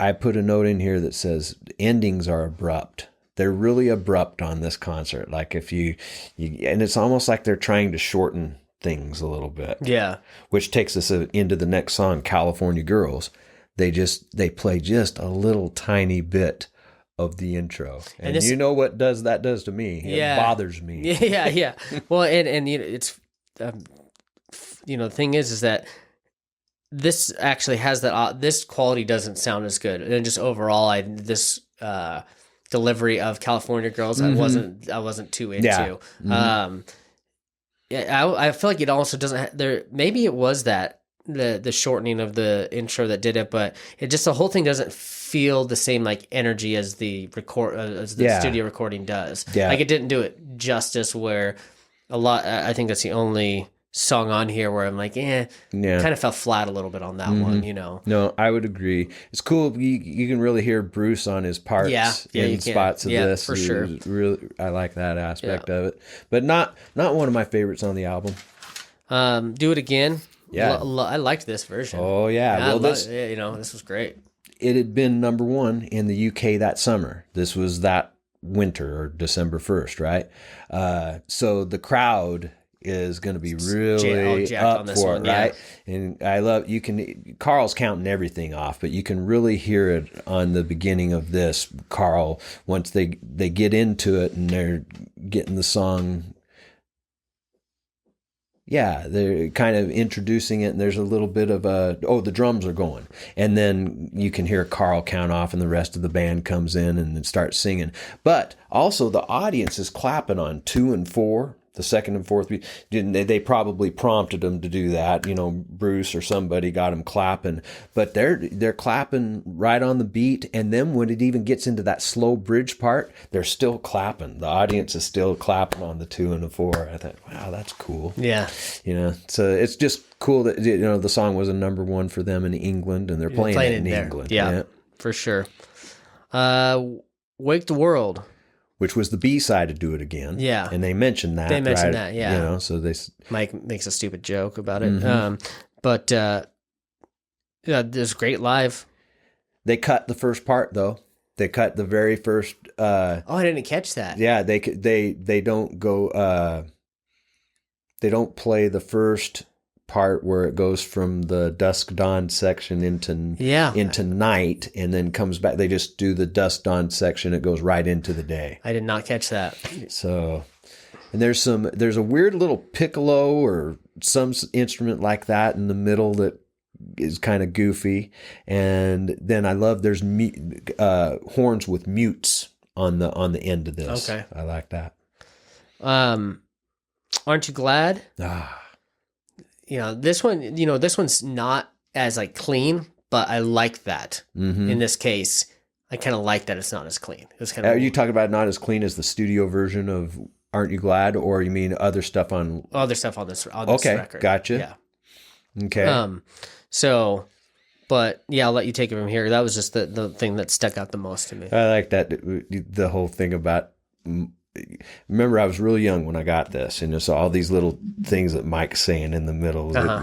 [SPEAKER 1] I put a note in here that says endings are abrupt. They're really abrupt on this concert. Like if you and it's almost like they're trying to shorten things a little bit.
[SPEAKER 2] Yeah.
[SPEAKER 1] Which takes us into the next song, California Girls. They play just a little tiny bit of the intro. And you know what that does to me. It bothers me.
[SPEAKER 2] Yeah. Well, and you know, it's you know, the thing is that this actually has that this quality doesn't sound as good. And just overall this delivery of California Girls I wasn't too into.
[SPEAKER 1] Yeah. Mm-hmm.
[SPEAKER 2] I feel like it also doesn't there. Maybe it was that the shortening of the intro that did it, but it just the whole thing doesn't feel the same like energy as the studio recording does. Yeah. Like it didn't do it justice. Where I think that's the only song on here where I'm like, kind of fell flat a little bit on that one, you know.
[SPEAKER 1] No, I would agree. It's cool. You can really hear Bruce on his parts in spots of this.
[SPEAKER 2] For sure.
[SPEAKER 1] Really, I like that aspect of it, but not one of my favorites on the album.
[SPEAKER 2] Do It Again.
[SPEAKER 1] Yeah.
[SPEAKER 2] I liked this version.
[SPEAKER 1] Oh yeah. Well,
[SPEAKER 2] this was great.
[SPEAKER 1] It had been number one in the UK that summer. This was that winter or December 1st, right? So the crowd is going to be really up
[SPEAKER 2] on this
[SPEAKER 1] for
[SPEAKER 2] one,
[SPEAKER 1] it, right? And I love, Carl's counting everything off, but you can really hear it on the beginning of this. Carl, once they get into it and they're getting the song, they're kind of introducing it, and there's a little bit of the drums are going. And then you can hear Carl count off, and the rest of the band comes in and starts singing. But also the audience is clapping on 2 and 4, the second and fourth beat. They probably prompted them to do that. Bruce or somebody got them clapping. But they're clapping right on the beat. And then when it even gets into that slow bridge part, they're still clapping. The audience is still clapping on the 2 and the 4. I thought, wow, that's cool.
[SPEAKER 2] Yeah.
[SPEAKER 1] So it's just cool that, the song was a number one for them in England, and they're playing it in England.
[SPEAKER 2] Yeah, for sure. Wake the World.
[SPEAKER 1] Which was the B side to Do It Again.
[SPEAKER 2] Yeah.
[SPEAKER 1] And they mentioned that.
[SPEAKER 2] Yeah.
[SPEAKER 1] So
[SPEAKER 2] Mike makes a stupid joke about it. Mm-hmm. There's great live.
[SPEAKER 1] They cut the first part, though. They cut the very first.
[SPEAKER 2] I didn't catch that.
[SPEAKER 1] Yeah, they don't go. They don't play the first part where it goes from the dusk dawn section into night, and then comes back. They just do the dusk dawn section. It goes right into the day.
[SPEAKER 2] I did not catch that.
[SPEAKER 1] So, and there's a weird little piccolo or some instrument like that in the middle that is kind of goofy. And then I love there's horns with mutes on the end of this.
[SPEAKER 2] Okay,
[SPEAKER 1] I like that.
[SPEAKER 2] Aren't You Glad? This one's not as clean, but I like that. Mm-hmm. In this case, I kind of like that it's not as clean. It's kind of.
[SPEAKER 1] Are you talking about not as clean as the studio version of Aren't You Glad, or you mean other stuff on
[SPEAKER 2] this record?
[SPEAKER 1] Gotcha.
[SPEAKER 2] Yeah.
[SPEAKER 1] Okay.
[SPEAKER 2] But yeah, I'll let you take it from here. That was just the thing that stuck out the most to me.
[SPEAKER 1] I like that, the whole thing about. Remember, I was really young when I got this, and there's all these little things that Mike's saying in the middle.
[SPEAKER 2] Uh-huh.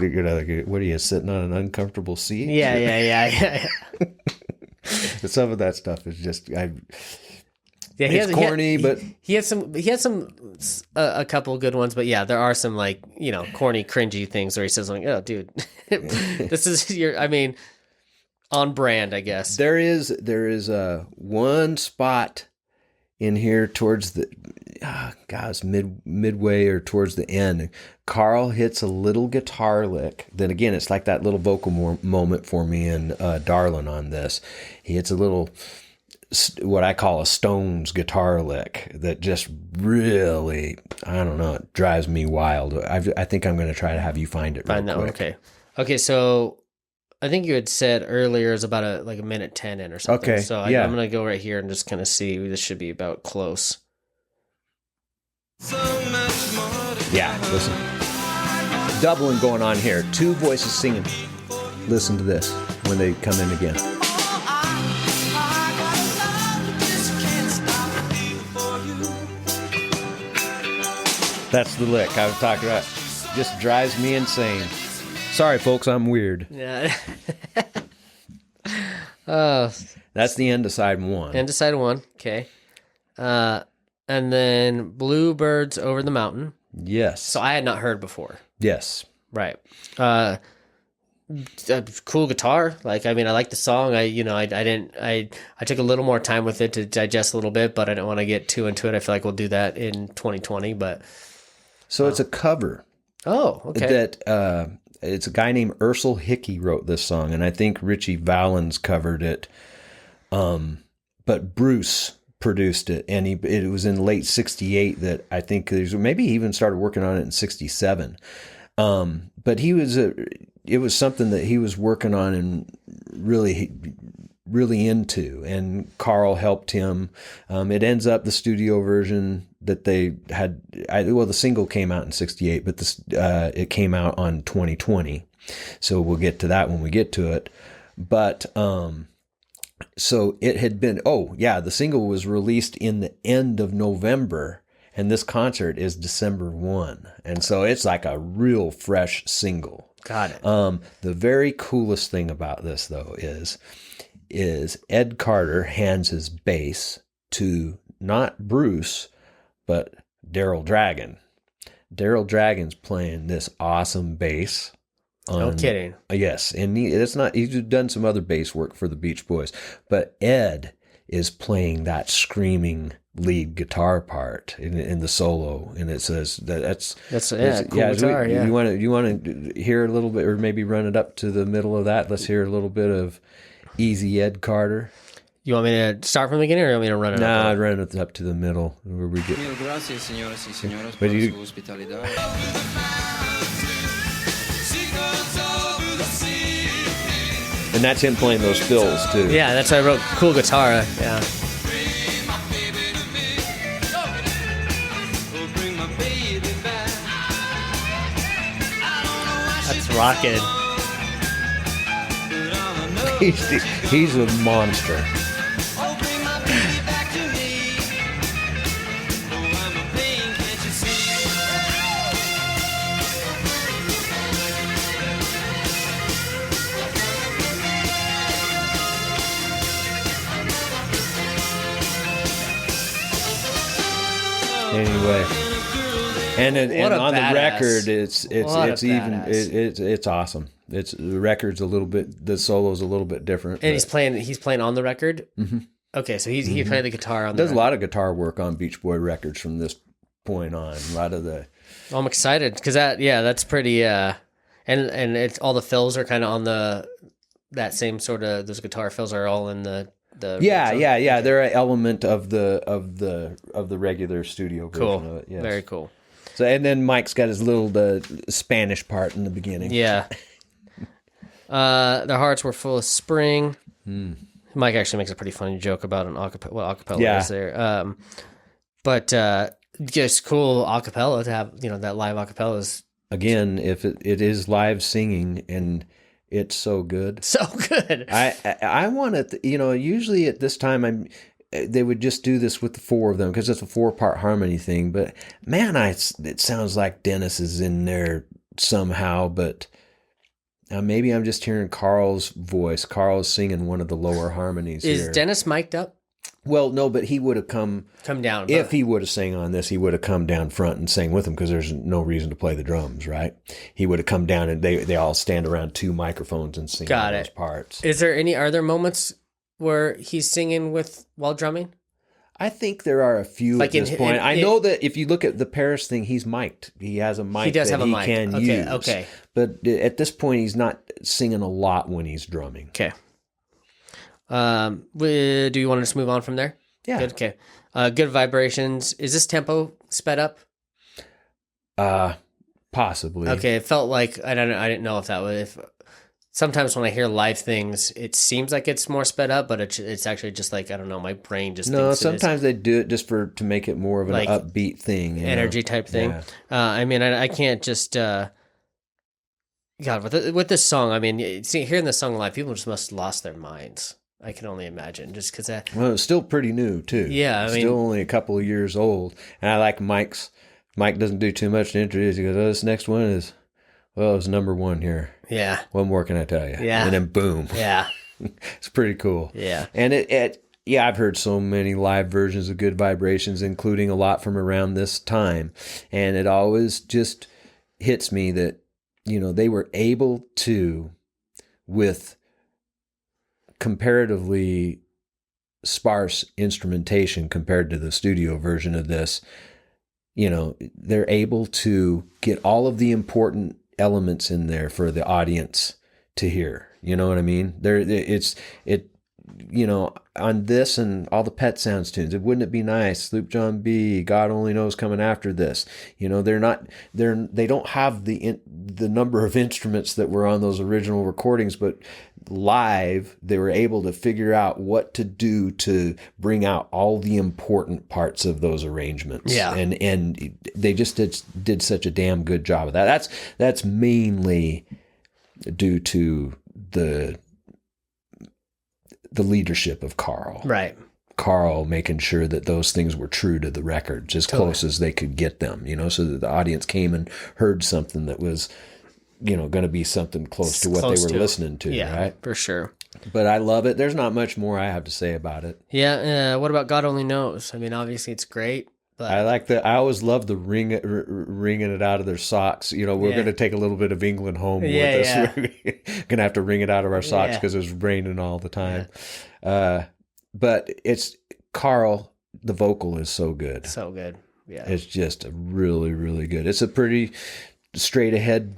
[SPEAKER 1] What are you, sitting on an uncomfortable seat?
[SPEAKER 2] Yeah.
[SPEAKER 1] But some of that stuff is just,
[SPEAKER 2] it's
[SPEAKER 1] corny, but
[SPEAKER 2] he had some a couple good ones, but yeah, there are some corny, cringy things where he says "Oh, dude, this is on brand, I guess." There is
[SPEAKER 1] one spot in here towards the midway or towards the end, Carl hits a little guitar lick. Then again, it's like that little vocal moment for me in Darlin on this. He hits a little, what I call a Stones guitar lick that just really, I don't know, it drives me wild. I think I'm going to try to have you find it real quick.
[SPEAKER 2] Okay, so I think you had said earlier is about a minute 10 in or something.
[SPEAKER 1] Okay.
[SPEAKER 2] So I'm going to go right here and just kind of see. This should be about close.
[SPEAKER 1] Yeah, listen. Doubling going on here. 2 voices singing. Listen to this when they come in again. That's the lick I was talking about. Just drives me insane. Sorry, folks, I'm weird.
[SPEAKER 2] Yeah.
[SPEAKER 1] That's the end of side 1.
[SPEAKER 2] End of side 1. Okay. And then Bluebirds Over the Mountain.
[SPEAKER 1] Yes.
[SPEAKER 2] So I had not heard before.
[SPEAKER 1] Yes.
[SPEAKER 2] Right. Cool guitar. I like the song. I took a little more time with it to digest a little bit, but I don't want to get too into it. I feel like we'll do that in 2020, but.
[SPEAKER 1] So it's a cover.
[SPEAKER 2] Oh, okay.
[SPEAKER 1] That, it's a guy named Ursel Hickey wrote this song, and I think Richie Valens covered it. But Bruce produced it, and it was in late '68 that I think maybe he even started working on it in '67. But it was something that he was working on and really into, and Carl helped him. It ends up the studio version that they had. The single came out in '68, but it came out on 2020. So we'll get to that when we get to it. But so it had been. Oh yeah, the single was released in the end of November, and this concert is December 1. And so it's like a real fresh single.
[SPEAKER 2] Got it.
[SPEAKER 1] The very coolest thing about this, though, is Ed Carter hands his bass to not Bruce, but Daryl Dragon. Daryl Dragon's playing this awesome bass.
[SPEAKER 2] No kidding.
[SPEAKER 1] Yes, and he's done some other bass work for the Beach Boys, but Ed is playing that screaming lead guitar part in the solo, and it says that's
[SPEAKER 2] cool guitar. Yeah,
[SPEAKER 1] you want to hear a little bit, or maybe run it up to the middle of that. Let's hear a little bit of Easy Ed Carter.
[SPEAKER 2] You want me to start from the beginning, or you want me to run it up?
[SPEAKER 1] Nah, I'd run it up to the middle where we get. And that's him playing those fills too.
[SPEAKER 2] Yeah, that's why I wrote cool guitar. Yeah. That's rocking.
[SPEAKER 1] He's a monster. Anyway, and on the record, it's awesome. The record's a little bit, the solo's a little bit different.
[SPEAKER 2] And he's playing on the record. Mm-hmm. Okay, so he played the guitar on. There's
[SPEAKER 1] a lot of guitar work on Beach Boy records from this point on. A lot of the.
[SPEAKER 2] I'm excited because that's pretty. And it's all the fills are kind of on that same sort of, those guitar fills are all in the.
[SPEAKER 1] Yeah. They're an element of the regular studio version of it. Yes.
[SPEAKER 2] Very cool.
[SPEAKER 1] So, and then Mike's got his little Spanish part in the beginning.
[SPEAKER 2] Yeah. Their hearts were full of spring. Mike actually makes a pretty funny joke about what acapella is there. But just cool acapella to have, that live acapella is.
[SPEAKER 1] Again, if it is live singing, and it's so good.
[SPEAKER 2] So good.
[SPEAKER 1] I want it, usually at this time they would just do this with the four of them because it's a 4-part harmony thing. But man, it sounds like Dennis is in there somehow, but maybe I'm just hearing Carl's voice. Carl's singing one of the lower harmonies.
[SPEAKER 2] Is Dennis mic'd up?
[SPEAKER 1] Well, no, but he would have come
[SPEAKER 2] down.
[SPEAKER 1] If he would have sang on this, he would have come down front and sang with him because there's no reason to play the drums, right? He would have come down and they all stand around 2 microphones and sing those parts.
[SPEAKER 2] Are there moments where he's singing while drumming?
[SPEAKER 1] I think there are a few at this point. I know that if you look at the Paris thing, he's mic'd. He has a mic that he can use.
[SPEAKER 2] Okay.
[SPEAKER 1] But at this point, he's not singing a lot when he's drumming.
[SPEAKER 2] Okay. Do you want to just move on from there?
[SPEAKER 1] Yeah.
[SPEAKER 2] Good. Okay. Good vibrations. Is this tempo sped up?
[SPEAKER 1] Possibly.
[SPEAKER 2] Okay. It felt like, I didn't know if that was, sometimes when I hear live things, it seems like it's more sped up, but it's actually just like, I don't know, my brain just thinks
[SPEAKER 1] sometimes they do it just to make it more of an upbeat thing.
[SPEAKER 2] Energy type thing. Yeah. I can't just, God, with this song, hearing this song live, people just must have lost their minds. I can only imagine, just because
[SPEAKER 1] well, it's still pretty new too.
[SPEAKER 2] Yeah,
[SPEAKER 1] still only a couple of years old, and I like Mike's. Mike doesn't do too much to introduce. He goes, "This next one is, it's number 1 here.
[SPEAKER 2] Yeah,
[SPEAKER 1] what more can I tell you?
[SPEAKER 2] Yeah,
[SPEAKER 1] and then boom.
[SPEAKER 2] Yeah,
[SPEAKER 1] it's pretty cool.
[SPEAKER 2] Yeah,
[SPEAKER 1] and I've heard so many live versions of Good Vibrations, including a lot from around this time, and it always just hits me that they were able to, with comparatively sparse instrumentation compared to the studio version of this, they're able to get all of the important elements in there for the audience to hear. You know what I mean? On this and all the Pet Sounds tunes, wouldn't it be nice? Sloop John B, God Only Knows coming after this. They don't have the number of instruments that were on those original recordings, but live they were able to figure out what to do to bring out all the important parts of those arrangements.
[SPEAKER 2] Yeah,
[SPEAKER 1] and they just did such a damn good job of that. That's mainly due to the leadership of Carl.
[SPEAKER 2] Right.
[SPEAKER 1] Carl making sure that those things were true to the records, as close as they could get them, so that the audience came and heard something that was, going to be something close to what they were listening to, right?
[SPEAKER 2] For sure.
[SPEAKER 1] But I love it. There's not much more I have to say about it.
[SPEAKER 2] Yeah. What about God Only Knows? I mean, obviously it's great. But
[SPEAKER 1] I like that. I always love the wringing it out of their socks. We're going to take a little bit of England home with us.
[SPEAKER 2] Yeah.
[SPEAKER 1] We're going to have to wring it out of our socks because it's raining all the time.
[SPEAKER 2] Yeah.
[SPEAKER 1] But it's Carl. The vocal is so good.
[SPEAKER 2] So good. Yeah.
[SPEAKER 1] It's just really, really good. It's a pretty straight ahead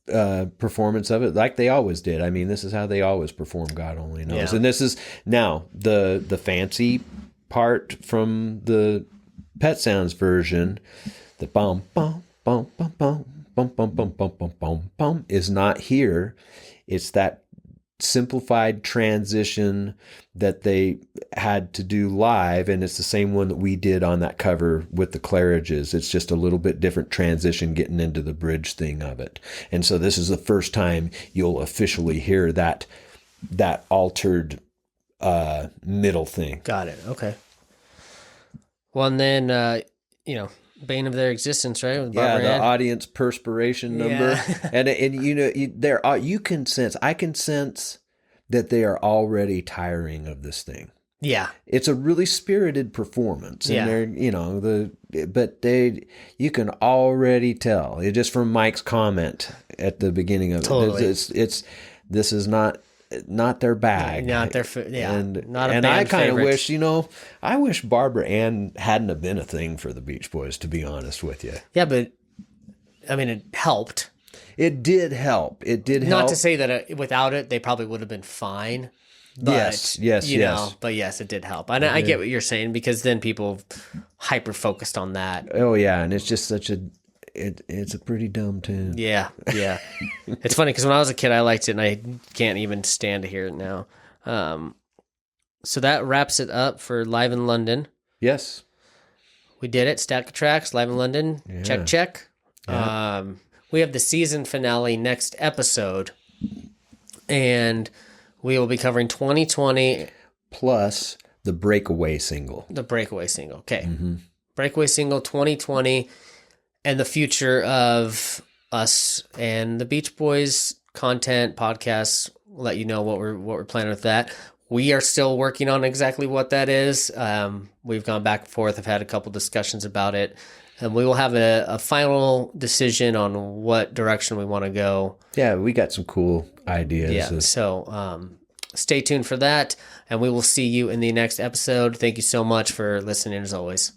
[SPEAKER 1] performance of it, like they always did. I mean, this is how they always perform God Only Knows.
[SPEAKER 2] Yeah.
[SPEAKER 1] And this is now the fancy part from the Pet Sounds version. The bum bum bum bum bum bum bum bum bum bum bum bum is not here. It's that simplified transition that they had to do live, and it's the same one that we did on that cover with the Claridges. It's just a little bit different transition getting into the bridge thing of it. And so this is the first time you'll officially hear that altered middle thing.
[SPEAKER 2] Got it. Okay. Well, and then bane of their existence, right? With Barbara
[SPEAKER 1] the
[SPEAKER 2] Ann.
[SPEAKER 1] audience perspiration number. And you can sense, I can sense that they are already tiring of this thing.
[SPEAKER 2] Yeah.
[SPEAKER 1] It's a really spirited performance. And they're, you can already tell it just from Mike's comment at the beginning of it.
[SPEAKER 2] Totally.
[SPEAKER 1] This is not their bag.
[SPEAKER 2] Not their not a
[SPEAKER 1] and
[SPEAKER 2] band
[SPEAKER 1] I kind of
[SPEAKER 2] favorite.
[SPEAKER 1] I wish Barbara Ann hadn't have been a thing for the Beach Boys, to be honest with you.
[SPEAKER 2] Yeah, but I mean, it helped.
[SPEAKER 1] It did help. It did help.
[SPEAKER 2] Not to say that without it, they probably would have been fine. But,
[SPEAKER 1] yes.
[SPEAKER 2] But yes, it did help. And I get what you're saying, because then people hyper focused on that.
[SPEAKER 1] Oh yeah, and it's just it's a pretty dumb tune.
[SPEAKER 2] Yeah. It's funny because when I was a kid, I liked it, and I can't even stand to hear it now. So that wraps it up for Live in London.
[SPEAKER 1] Yes.
[SPEAKER 2] We did it. Stack of tracks, Live in London. Yeah. Check.
[SPEAKER 1] Yeah.
[SPEAKER 2] We have the season finale next episode, and we will be covering 2020.
[SPEAKER 1] Plus the breakaway single.
[SPEAKER 2] The breakaway single. Okay.
[SPEAKER 1] Mm-hmm.
[SPEAKER 2] Breakaway single 2020. And the future of us and the Beach Boys content podcasts. We'll let you know what we're planning with that. We are still working on exactly what that is. We've gone back and forth. I've had a couple discussions about it, and we will have a final decision on what direction we want to go.
[SPEAKER 1] Yeah, we got some cool ideas.
[SPEAKER 2] Yeah. So stay tuned for that, and we will see you in the next episode. Thank you so much for listening, as always.